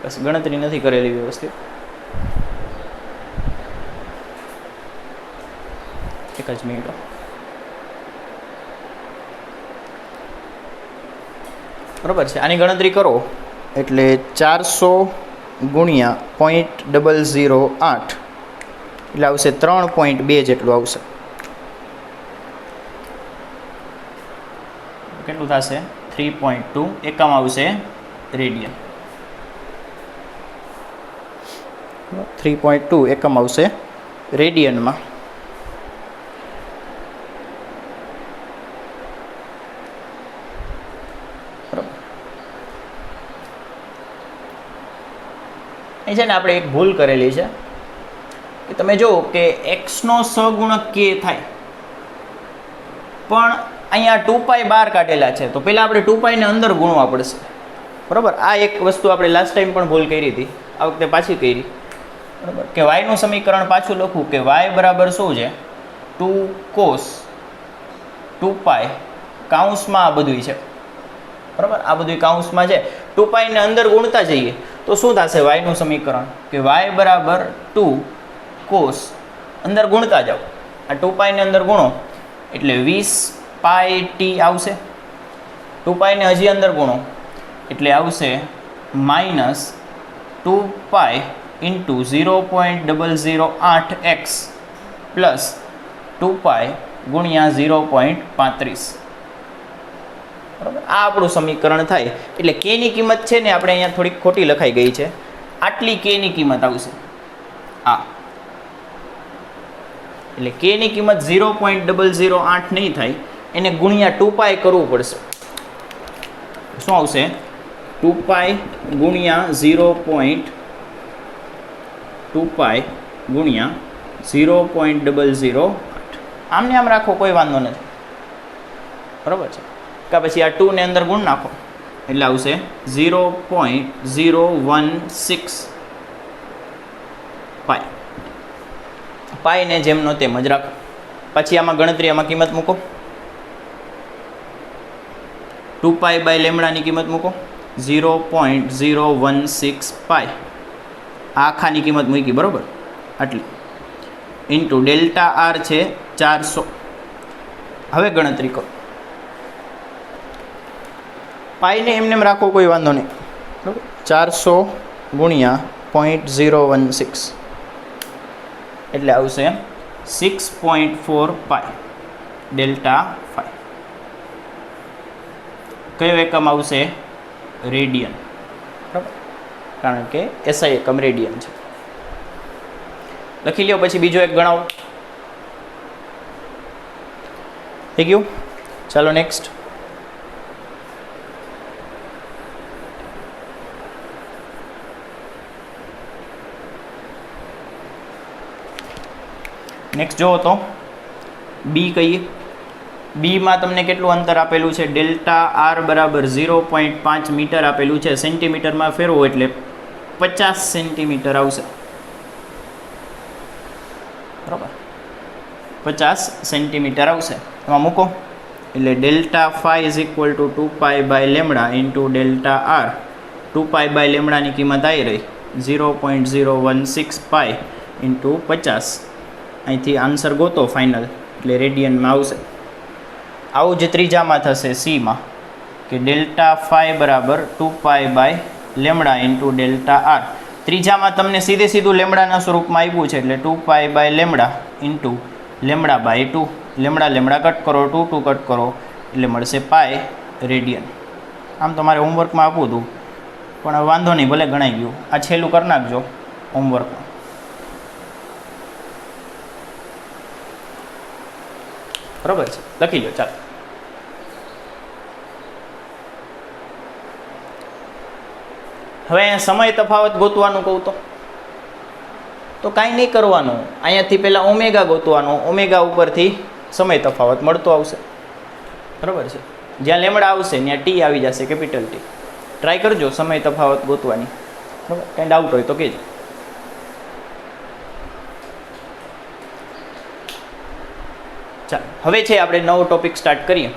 બસ ગણતરી નથી કરેલી વ્યવસ્થિત. એક જ મિનિટ. બરાબર છે, આની ગણતરી કરો એટલે 400 ગુણ્યા 0.008 એટલે આવશે 3.2 જેટલું આવશે. કેટલું થશે? 3.2 એકમ આવશે રેડિયન. 3.2 એકમ આવશે રેડિયનમાં. અહીં છે ને આપણે એક ભૂલ કરેલી છે કે તમે જુઓ કે એક્સનો સહગુણક કે થાય, પણ અહીંયા 2π બહાર કાઢેલા છે, તો પહેલાં આપણે 2π ને અંદર ગુણવા પડશે, બરાબર. આ એક વસ્તુ આપણે લાસ્ટ ટાઈમ પણ ભૂલ કરી હતી, આ વખતે પાછી કરી, બરાબર. કે વાયનું સમીકરણ પાછું લખવું કે વાય બરાબર શું છે? 2 cos 2π કાઉન્સમાં આ બધું છે, બરાબર. આ બધું કાઉન્સમાં છે. 2π ને અંદર ગુણતા જઈએ તો શું થશે? વાયનું સમીકરણ કે વાય બરાબર 2 cos અંદર ગુણતા જાઓ, આ 2π ને અંદર ગુણો એટલે 20πt આવશે. 2π ને હજી અંદર ગુણો એટલે આવશે -2π ઇન્ટુ 0.008x પ્લસ 2π ગુણ્યા 0.35. બરાબર, આ આપણું સમીકરણ થાય. એટલે કેની કિંમત છે ને આપણે અહીંયા થોડીક ખોટી લખાઈ ગઈ છે, આટલી કેની કિંમત આવશે આ. એટલે કેની કિંમત 0.008 નહીં થાય, એને ગુણ્યા 2π કરવું પડશે. શું આવશે? 2π ગુણ્યા 2π ગુણ્યા 0.008. આમને આમ રાખો, કોઈ વાંધો નથી, બરાબર છે. કે પછી આ 2 ને અંદર ગુણ નાખો એટલે આવશે 0.016 પાય. પાયને જેમનો તેમ જ રાખો. પછી આમાં ગણતરી, આમાં કિંમત મૂકો. 2π બાય લેમડાની કિંમત મૂકો 0.016 પાય. આખાની કિંમત મૂકી, બરાબર, આટલી ઇન્ટુ ડેલ્ટા આર છે 400. હવે ગણતરી કરો. પાઈને એમને એમ રાખો, કોઈ વાંધો નહીં, બરાબર. 400 ગુણ્યા 0.016 એટલે આવશે 6.4 પાય ડેલ્ટા 5. કયો એકમ આવશે? રેડિયન, બરાબર, કારણ કે એસઆઈ એકમ રેડિયન છે. લખી લ્યો. પછી બીજો એક ગણાવો. થઈ ગયું? ચાલો નેક્સ્ટ. નેક્સ્ટ જોવો તો બી કહીએ. બીમાં તમને કેટલું અંતર આપેલું છે? ડેલ્ટા આર બરાબર 0.5 મીટર આપેલું છે. સેન્ટીમીટરમાં ફેરવો એટલે 50 સેન્ટીમીટર આવશે, બરાબર. 50 સેન્ટીમીટર આવશે. એમાં મૂકો એટલે delta phi is equal to 2π by lambda into delta R. 2π by લેમડાની કિંમત આવી રહી 0.016 પાય ઇન્ટુ 50. અહીંથી આન્સર ગોતો ફાઇનલ એટલે રેડિયનમાં આવશે. આવું જ ત્રીજામાં થશે સીમાં કે ડેલ્ટા ફાઈ બરાબર 2π by lambda into delta R. ત્રીજામાં તમને સીધે સીધું લેમડાના સ્વરૂપમાં આવ્યું છે એટલે 2π by lambda into lambda by 2. Lambda lambda cut કરો, 2 2 કટ કરો એટલે મળશે પાય રેડિયન. આમ તમારે હોમવર્કમાં આપવું હતું, પણ વાંધો નહીં, ભલે ગણાઈ ગયું. આ છેલ્લું કરી નાખજો હોમવર્કમાં. બરાબર છે, લખી લો. ચાલો હવે સમય તફાવત ગોતવાનું કહું તો કાંઈ નહીં કરવાનું. અહીંયાથી પહેલાં ઓમેગા ગોતવાનું, ઓમેગા ઉપરથી સમય તફાવત મળતો આવશે, બરાબર છે. જ્યાં લેમડા આવશે ત્યાં ટી આવી જશે, કેપિટલ ટી. ટ્રાય કરજો સમય તફાવત ગોતવાની. બરાબર, કંઈ ડાઉટ હોય તો કહેજો. ચાલો હવે છે આપણે નવો ટોપિક સ્ટાર્ટ કરીએ.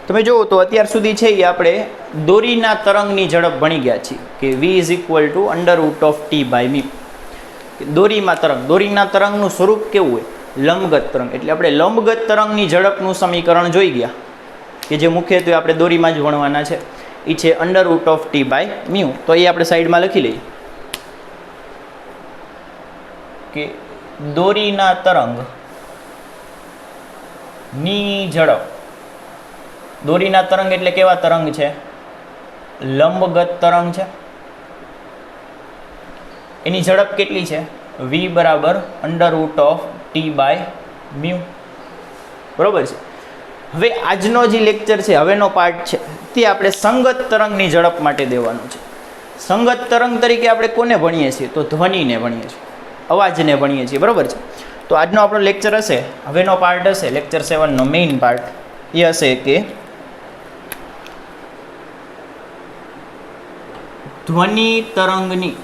તમે જુઓ તો અત્યાર સુધી છે એ આપણે દોરીના તરંગની ઝડપ ભણી ગયા છીએ કે v is equal two √t/μ. દોરીના તરંગનું સ્વરૂપ કેવું હોય? લંબગત તરંગ. એટલે આપણે લંબગત તરંગની ઝડપનું સમીકરણ જોઈ ગયા કે જે મુખ્યત્વે આપણે દોરીમાં જ ભણવાના છે. એ છે √t/μ. તો એ આપણે સાઈડમાં લખી લઈએ કે દોરીના તરંગની ઝડપ. દોરીના તરંગ એટલે કેવા તરંગ છે? લંબગત તરંગ છે. એની ઝડપ કેટલી છે? v બરાબર √t/μ. બરોબર છે. હવે આજનો જે લેક્ચર છે, હવેનો પાર્ટ છે, તે આપણે સંગત તરંગની ઝડપ માટે દેવાનું છે. સંગત તરંગ તરીકે આપણે કોને ભણીએ છીએ? તો ધ્વનિને ભણીએ છીએ, અવાજને ભણીએ છીએ. બરોબર છે. તો આજનો આપણો લેક્ચર હશે, હવેનો પાર્ટ હશે, લેક્ચર 7નો મેઇન પાર્ટ એ હશે કે ધ્વનિ તરંગની,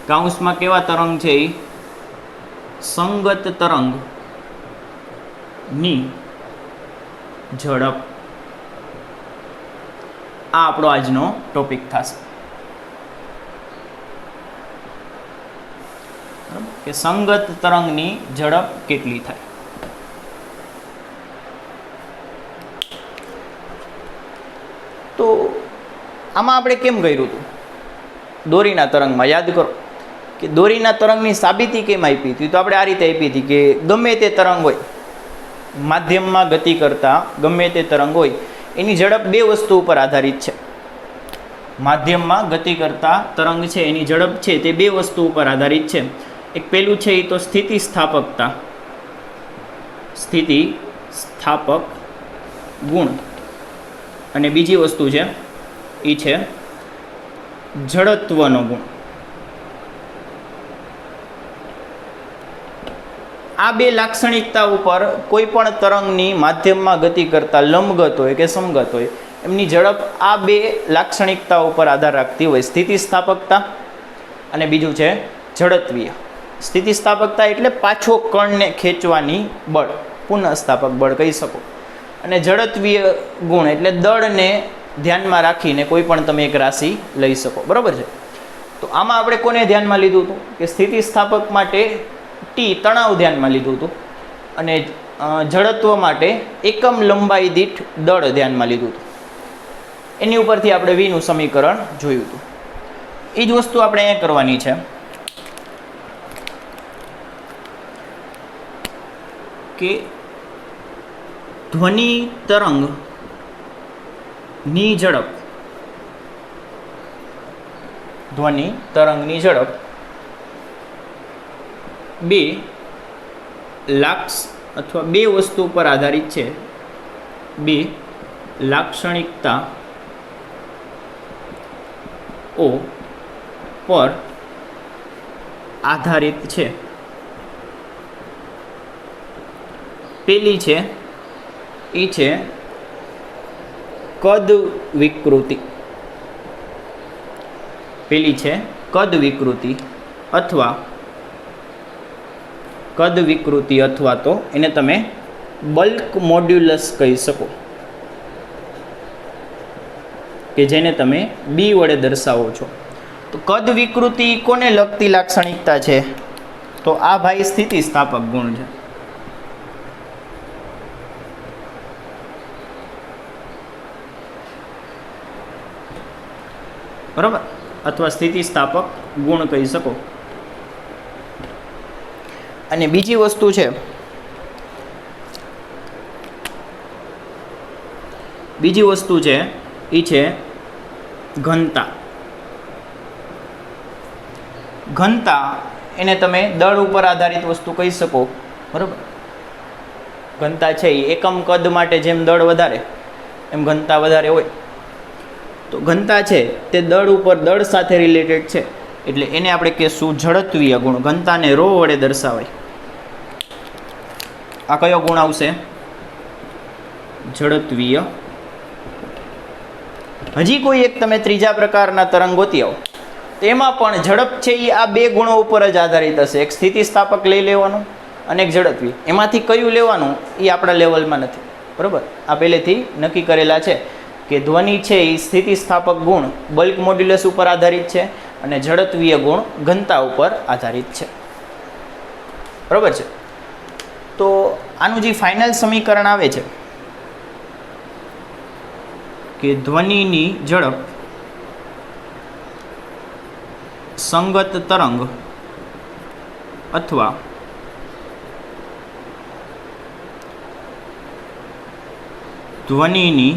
કાઉન્સમાં કેવા તરંગ છે? એ સંગત તરંગની ઝડપ. આ આપણો આજનો ટોપિક થશે કે સંગત તરંગની ઝડપ કેટલી થાય. તો આમાં આપણે કેમ કર્યું હતું? દોરીના તરંગમાં યાદ કરો કે દોરીના તરંગની સાબિતી કેમ આપી હતી? તો આપણે આ રીતે આપી હતી કે ગમે તે તરંગ હોય, માધ્યમમાં ગતિ કરતા ગમે તે તરંગ હોય, એની ઝડપ બે વસ્તુ ઉપર આધારિત છે. માધ્યમમાં ગતિ કરતા તરંગ છે એની ઝડપ છે તે બે વસ્તુ ઉપર આધારિત છે. એક પહેલું છે એ તો સ્થિતિસ્થાપકતા, સ્થિતિસ્થાપક ગુણ, અને બીજી વસ્તુ છે એ છે જડત્વનો ગુણ. આ બે લાક્ષણિકતા ઉપર કોઈ પણ તરંગની માધ્યમમાં ગતિ કરતા લંબગત હોય કે સમગત હોય, એમની ઝડપ આ બે લાક્ષણિકતા ઉપર આધાર રાખતી હોય. સ્થિતિસ્થાપકતા અને બીજું છે જડત્વીય. સ્થિતિસ્થાપકતા એટલે પાછો કણને ખેંચવાની બળ, પુનઃસ્થાપક બળ કહી શકો. અને જડત્વીય ગુણ એટલે દળને ધ્યાનમાં રાખીને કોઈ પણ તમે એક રાશિ લઈ શકો. બરાબર છે. તો આમાં આપણે કોને ધ્યાનમાં લીધું હતું કે સ્થિતિસ્થાપક માટે ટી તણાવ ધ્યાનમાં લીધું હતું, અને જડત્વ માટે એકમ લંબાઈ દીઠ દળ ધ્યાનમાં લીધું હતું. એની ઉપરથી આપણે વીનું સમીકરણ જોયું હતું. એ જ વસ્તુ આપણે અહીંયા કરવાની છે કે ધ્વનિ તરંગની ઝડપ, ધ્વનિ તરંગની ઝડપ બે લાક્ષ અથવા બે વસ્તુ પર આધારિત છે. બે લાક્ષણિકતાઓ પર આધારિત છે. પેલી છે એ છે કદ વિકૃતિ. પેલી છે કદ વિકૃતિ અથવા તો એને તમે બલ્ક મોડ્યુલસ કહી શકો, કે જેને તમે બી વડે દર્શાવો છો. તો કદ વિકૃતિ કોને લગતી લાક્ષણિકતા છે? તો આ ભાઈ સ્થિતિસ્થાપક ગુણ છે. બરાબર, અથવા સ્થિતિસ્થાપક ગુણ કહી શકો. અને બીજી વસ્તુ છે, એ છે ઘનતા. ઘનતા એને તમે દળ ઉપર આધારિત વસ્તુ કહી શકો. બરાબર, ઘનતા છે એ એકમ કદ માટે જેમ દળ વધારે એમ ઘનતા વધારે હોય. તો ઘનતા છે તે દળ ઉપર દળ સાથે રિલેટેડ છે એટલે એને આપણે કહેશું જડત્વીય ગુણ. ઘનતાને ρ વડે દર્શાવાય. આ કયો ગુણ આવશે? જડત્વીય. હજી કોઈ એક તમે ત્રીજા પ્રકારના તરંગ ગોતી આવો એમાં પણ ઝડપ છે એ આ બે ગુણો ઉપર જ આધારિત હશે. એક સ્થિતિસ્થાપક લઈ લેવાનું અને એક ઝડપી. એમાંથી કયું લેવાનું એ આપણા લેવલમાં નથી, બરાબર. આ પહેલેથી નક્કી કરેલા છે કે ધ્વનિ છે એ સ્થિતિસ્થાપક ગુણ બલ્ક મોડ્યુલસ ઉપર આધારિત છે અને ઝડત્વીય ગુણ ઘનતા ઉપર આધારિત છે, બરાબર છે. તો આનું જે ફાઇનલ સમીકરણ આવે છે કે ધ્વનિની ઝડપ સંગત તરંગ અથવા ધ્વનિની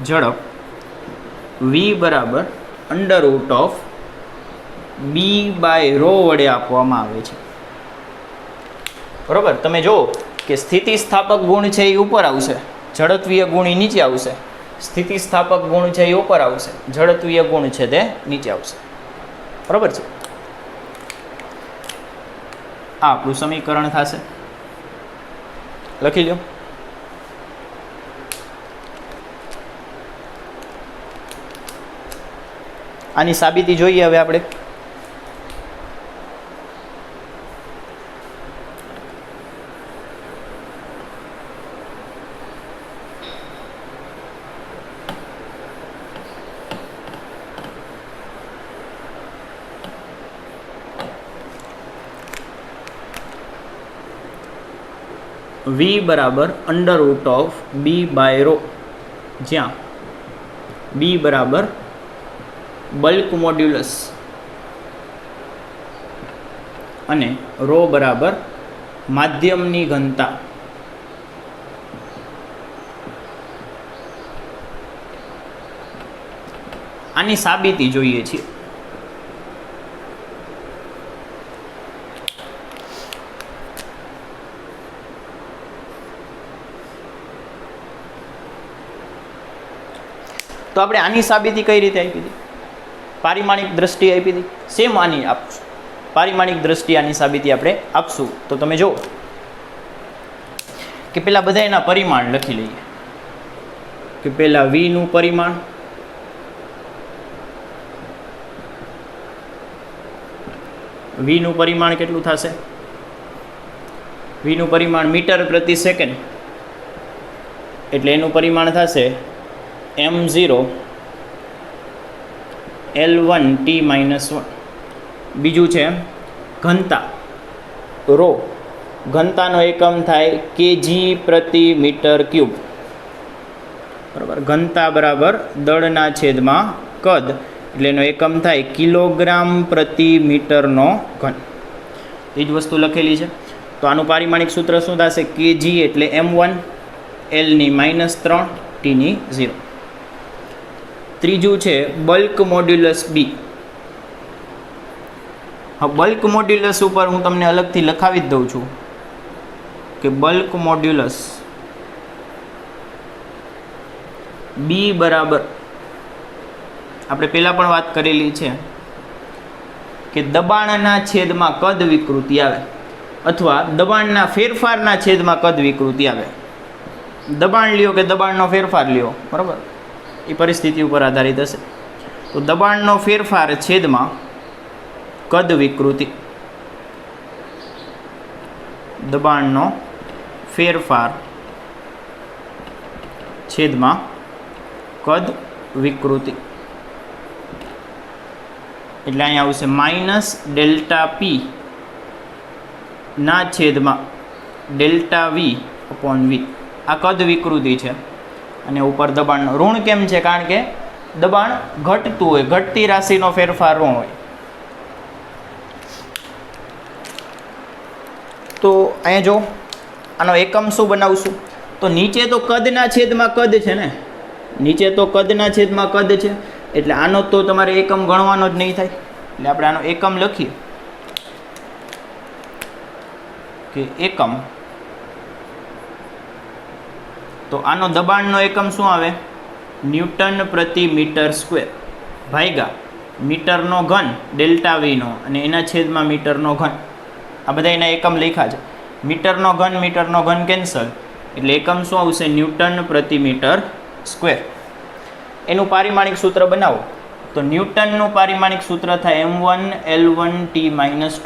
ઝડપ v બરાબર √b/ρ વડે આપવામાં આવે છે, બરાબર. તમે જુઓ કે સ્થિતિસ્થાપક ગુણ છે એ ઉપર આવશે, ઝડત્વીય ગુણ એ નીચે આવશે. સ્થિતિસ્થાપક ગુણ છે એ ઉપર આવશે, ઝડત્વીય ગુણ છે તે નીચે આવશે, બરાબર છે. આ આપણું સમીકરણ થશે. લખી લો. આની સાબિતી જોઈએ હવે આપણે. v બરાબર √b/ρ, જ્યાં b બરાબર બલ્ક મોડ્યુલસ અને ρ બરાબર માધ્યમની ઘનતા. આની સાબિતી જોઈએ છીએ. તો આપણે આની સાબિતી કઈ રીતે આપી હતી? પારિમાણિક દ્રષ્ટિએ આપી હતી. સેમ આની આપશું, પારિમાણિક દ્રષ્ટિએ આની સાબિતી આપણે આપશું. તો તમે જુઓ કે પેલા બધા એના પરિમાણ લખી લઈએ. કે પેલા v નું પરિમાણ, v નું પરિમાણ કેટલું થશે? v નું પરિમાણ મીટર પ્રતિ સેકન્ડ, એટલે એનું પરિમાણ થશે m0 L1 T-1. બીજું છે ઘનતા ρ, ઘનતાનો એકમ થાય kg પ્રતિ મીટર ક્યુબ, બરાબર. ઘનતા બરાબર દળના છેદમાં કદ, એટલે એનો એકમ થાય કિલોગ્રામ પ્રતિ મીટરનો ઘન. એ જ વસ્તુ લખેલી છે. તો આનું પારિમાણિક સૂત્ર શું થશે? kg એટલે m1 L-3 T-0. ત્રીજું છે બલ્ક મોડ્યુલસ b. હા, બલ્ક મોડ્યુલસ ઉપર હું તમને અલગથી લખાવી જ દઉં છું કે બલ્ક મોડ્યુલસ b બરાબર, આપણે પહેલાં પણ વાત કરેલી છે કે દબાણના છેદમાં કદ વિકૃતિ આવે અથવા દબાણના ફેરફારના છેદમાં કદ વિકૃતિ આવે. દબાણ લ્યો કે દબાણનો ફેરફાર લ્યો, બરાબર, એ પરિસ્થિતિ ઉપર આધારિત હશે. તો દબાણનો ફેરફાર છેદમાં કદ વિકૃતિ, દબાણનો ફેરફાર છેદમાં કદ વિકૃતિ, એટલે અહીંયા આવશે -ΔP ના છેદમાં ΔV/V. આ કદ વિકૃતિ છે અને ઉપર દબાણનો ઋણ કેમ છે? કારણ કે દબાણ ઘટતું હોય, ઘટતી રાશિનો ફેરફાર ઋણ હોય. તો અહીંયા જો આનો એકમ શું બનાવશું? તો નીચે તો કદના છેદમાં કદ છે ને, નીચે તો કદના છેદમાં કદ છે, એટલે આનો તો તમારે એકમ ગણવાનો જ નહીં થાય. એટલે આપણે આનો એકમ લખીએ કે એકમ તો આનો દબાણનો એકમ શું આવે? ન્યૂટન પ્રતિ મીટર સ્ક્વેર ભાગ્યા મીટરનો ઘન ડેલ્ટા વીનો અને એના છેદમાં મીટરનો ઘન. આ બધા એના એકમ લખ્યા છે. મીટરનો ઘન કેન્સલ એટલે એકમ શું આવશે? ન્યૂટન પ્રતિ મીટર સ્ક્વેર. એનું પારિમાણિક સૂત્ર બનાવો તો ન્યૂટનનું પારિમાણિક સૂત્ર થાય m1 L1 T-2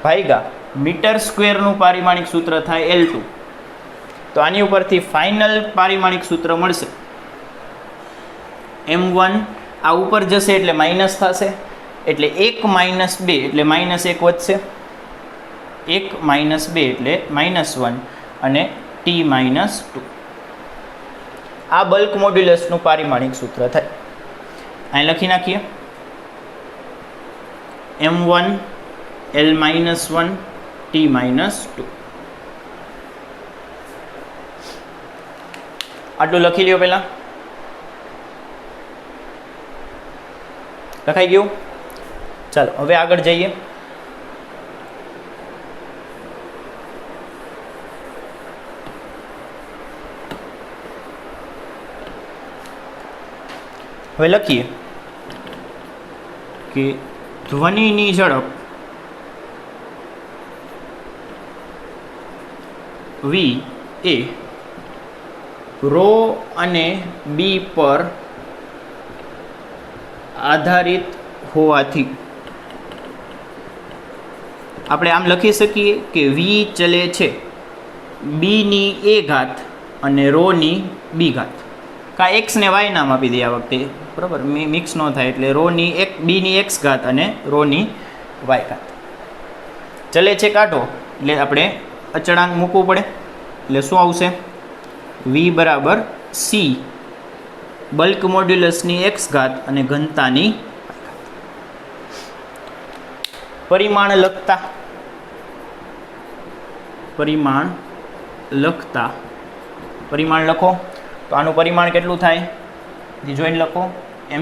ભાગ્યા મીટર સ્ક્વેરનું પારિમાણિક સૂત્ર થાય L2. તો આની ઉપરથી ફાઇનલ પારિમાણિક સૂત્ર મળશે m1 આ ઉપર જશે એટલે માઇનસ થશે એટલે 1 - 2 એટલે -1 વધશે, 1 - 2 એટલે -1 અને T-2. આ બલ્ક મોડ્યુલસનું પારિમાણિક સૂત્ર થાય. અહીં લખી નાખીએ m1 L-1 T-2. આટલું લખી લ્યો પહેલાં. લખાઈ ગયું? ચાલો હવે આગળ જઈએ. હવે લખીએ કે ધ્વનિની ઝડપ v એ રો અને બી પર આધારિત હોવાથી આપણે આમ લખી શકીએ કે v ચલે છે બીની એ ઘાત અને રોની બી ઘાત. કા એક્સ ને વાય નામ આપી દઈએ આ વખતે, બરાબર, મિક્સ ન થાય એટલે રોની બીની એક્સ ઘાત અને રોની વાય ઘાત. ચલે છે કાઢો એટલે આપણે અચળાંક મૂકવું પડે એટલે શું આવશે? v બરાબર સી બલ્ક મોડ્યુલસની એક્સ ઘાત અને ઘનતાની પરિમાણ લખો તો આનું પરિમાણ કેટલું થાય? જોઈને લખો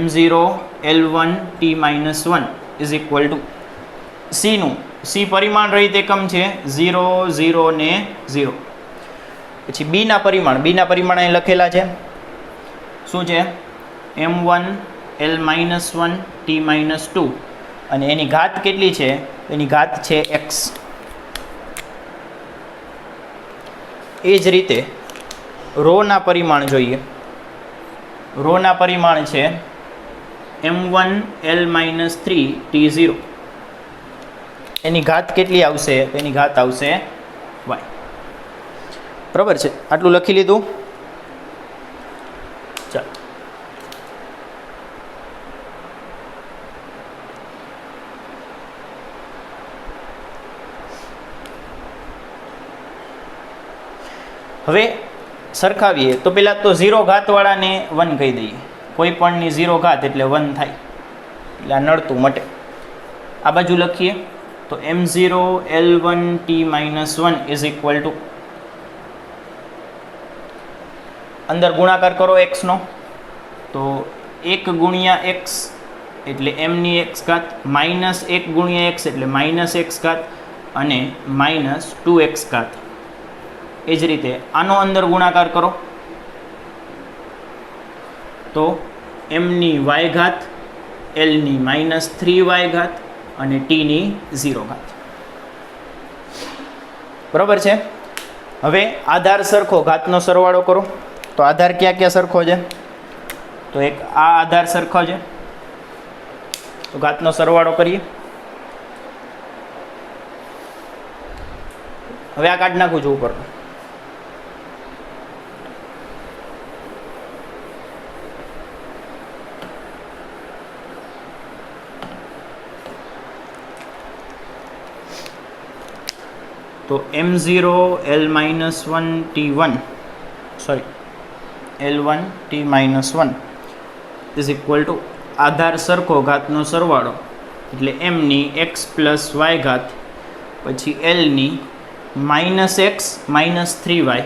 m0 L1 T-1 is equal to સીનું સી પરિમાણ રહિત એકમ છે 0 0 ને 0. પછી બીના પરિમાણ અહીં લખેલા છે. શું છે? m1 L-1 T-2 અને એની ઘાત કેટલી છે? એની ઘાત છે x. એ જ રીતે રોના પરિમાણ જોઈએ. રોના પરિમાણ છે m1 L-3 T0. એની ઘાત કેટલી આવશે? એની ઘાત આવશે y. બરાબર છે? આટલું લખી લીધું. ચાલો હવે સરખાવીએ તો પહેલાં તો 0 ઘાતવાળાને 1 કહી દઈએ. કોઈ પણની 0 ઘાત એટલે 1 થાય એટલે આ નડતું મટે. આ બાજુ લખીએ તો m0 L1 T-1 is equal two અંદર ગુણાકાર કરો એક્સનો તો 1 ગુણ્યા એક્સ એટલે એમની એક્સ ઘાત -1 ગુણ્યા એક્સ એટલે -x ઘાત અને -2x ઘાત. એ જ રીતે આનો અંદર ગુણાકાર કરો તો એમની વાય ઘાત એલની -3y ઘાત અને ટીની 0 ઘાત. બરાબર છે? હવે આધાર સરખો ઘાતનો સરવાળો કરો તો આધાર ક્યાં સરખો છે? તો એક આ આધાર સરખો છે તો ઘાતનો સરવાળો કરીએ. હવે આ કાઢી નાખું છું ઉપર. તો m0 L-1 T1 L1 T-1 is equal two આધાર સરખો ઘાતનો સરવાળો એટલે એમની x પ્લસ વાય ઘાત પછી એલની -x -3y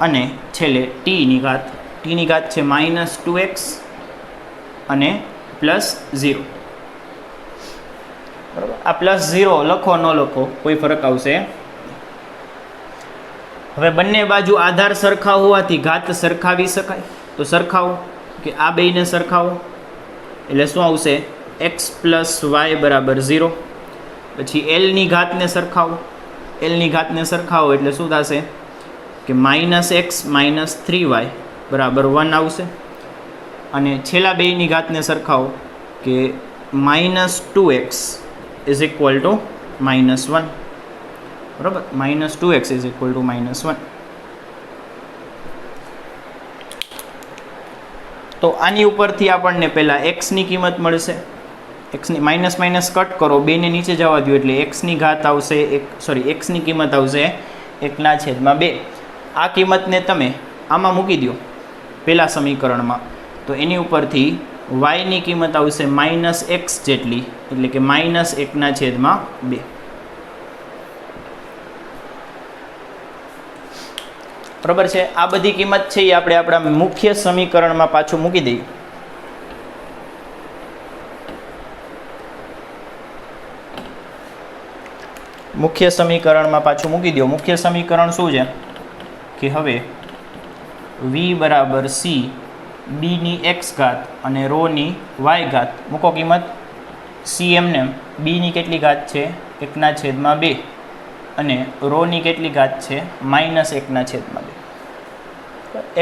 અને છેલ્લે ટીની ઘાત છે -2x અને +0. બરાબર? આ +0 લખો ન લખો કોઈ ફરક આવશે. હવે બંને બાજુ આધાર સરખા હોવાથી ઘાત સરખાવી શકાય. તો સરખાવો કે આ બેયને સરખાવો એટલે શું આવશે? એક્સ પ્લસ વાય બરાબર 0. પછી એલની ઘાતને સરખાવો, એલની ઘાતને સરખાવો એટલે શું થશે કે -x - 3y બરાબર 1 આવશે. અને છેલ્લા બેયની ઘાતને સરખાવો કે -2x ઇઝ ઇક્વલ ટુ -1. બરાબર, -2x ઇઝ ઇક્વલ ટુ -1. તો આની ઉપરથી આપણને પહેલાં એક્સની કિંમત મળશે. એક્સની માઇનસ માઇનસ કટ કરો, બેને નીચે જવા દો એટલે એક્સની ઘાત આવશે એક્સની કિંમત આવશે 1/2. આ કિંમતને તમે આમાં મૂકી દો પહેલા સમીકરણમાં, તો એની ઉપરથી વાયની કિંમત આવશે -x જેટલી, એટલે કે -1/2. બરાબર છે. આ બધી કિંમત છે એ આપણે આપણા મુખ્ય સમીકરણમાં પાછું મૂકી દઈએ. મુખ્ય સમીકરણમાં પાછું મૂકી દો. મુખ્ય સમીકરણ શું છે કે હવે v બરાબર c બીની x ઘાત અને રોની y ઘાત મૂકો કિંમત. c એમને બીની કેટલી ઘાત છે? 1/2 અને રોની કેટલી ઘાત છે? -1/2.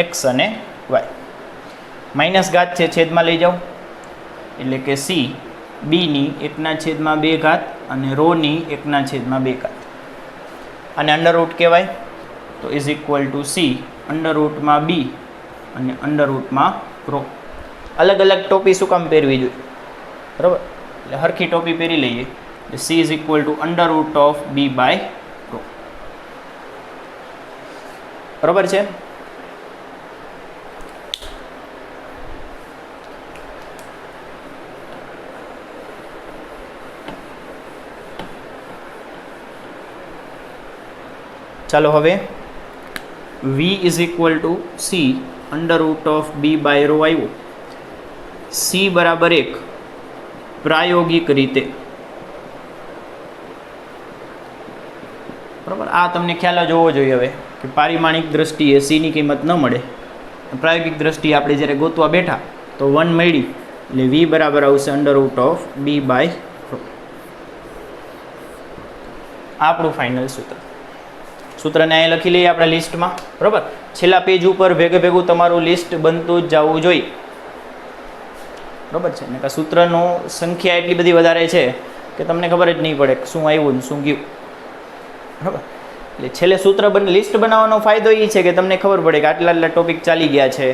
x અને y માઇનસ ઘાત છે છેદમાં લઈ જાઓ એટલે કે c બીની 1/2 ઘાત અને રોની 1/2 ઘાત. અને અંડરરૂટ કહેવાય તો is equal to c અંડરરૂટમાં b અને અંડરરૂટમાં રો. અલગ અલગ ટોપી શું કામ પહેરવી જોઈએ? બરાબર, એટલે હરખી ટોપી પહેરી લઈએ એટલે c is equal to under root of b by rho. બરાબર છે. ચાલો હવે v is equal to c under root of b by rho આવ્યું. c બરાબર 1 પ્રાયોગિક રીતે. બરાબર, આ તમને ખ્યાલ જ હોવો જોઈએ હવે કે પારિમાણિક દ્રષ્ટિએ c ની કિંમત ન મળે, પ્રાયોગિક દ્રષ્ટિએ આપણે જ્યારે ગોતવા બેઠા તો 1 મળી એટલે v બરાબર આવશે under root of b by rho. આપણું ફાઇનલ સૂત્ર. સૂત્રને અહીં લખી લઈએ આપણે લિસ્ટમાં. બરાબર, છેલ્લા પેજ ઉપર ભેગું તમારું લિસ્ટ બનતું જ જવું જોઈએ. બરાબર છે ને, કે સૂત્રનો સંખ્યા એટલી બધી વધારે છે કે તમને ખબર જ નહીં પડે શું આવ્યું ને શું ગયું. બરાબર, એટલે છેલ્લે સૂત્ર લિસ્ટ બનાવવાનો ફાયદો એ છે કે તમને ખબર પડે કે આટલા આટલા ટોપિક ચાલી ગયા છે,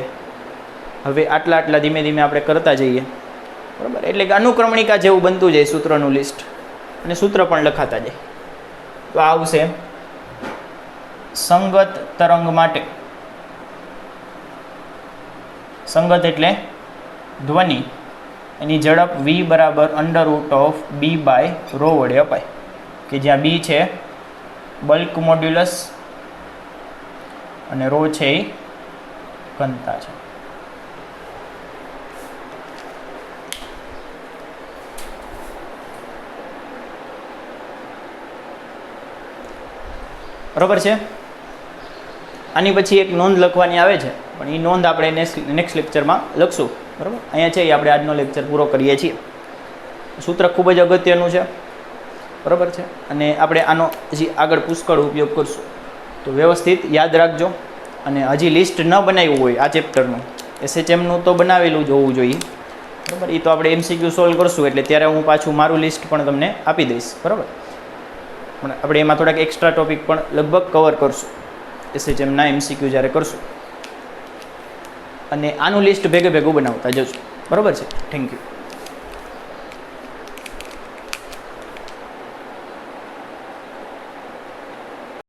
હવે આટલા આટલા ધીમે ધીમે આપણે કરતા જઈએ. બરાબર, એટલે કે અનુક્રમણિકા જેવું બનતું જાય સૂત્રનું લિસ્ટ, અને સૂત્ર પણ લખાતા જાય. તો આવશે સંગત તરંગ માટે. સંગત એટલે ધ્વનિ, એની ઝડપ v બરાબર under root of b by rho વડે અપાય, કે જ્યાં b છે બલ્ક મોડ્યુલસ અને રો છે એ ઘનતા છે. બરાબર છે. આની પછી એક નોંધ લખવાની આવે છે, પણ એ નોંધ આપણે નેક્સ્ટ લેક્ચરમાં લખશું. બરાબર, અહીંયા છે એ આપણે આજનો લેક્ચર પૂરો કરીએ છીએ. સૂત્ર ખૂબ જ અગત્યનું છે. બરાબર છે, અને આપણે આનો હજી આગળ પુષ્કળ ઉપયોગ કરશું. તો વ્યવસ્થિત યાદ રાખજો. અને હજી લિસ્ટ ન બનાવ્યું હોય આ ચેપ્ટરનું, SHMનું તો બનાવેલું જ હોવું જોઈએ. બરાબર, એ તો આપણે MCQ સોલ્વ કરશું એટલે ત્યારે હું પાછું મારું લિસ્ટ પણ તમને આપી દઈશ. બરાબર, પણ આપણે એમાં થોડાક એક્સ્ટ્રા ટોપિક પણ લગભગ કવર કરશું SHMના MCQ જ્યારે કરશું. અને આનું લિસ્ટ ભેગું બનાવતા જશું. બરાબર છે. Thank you.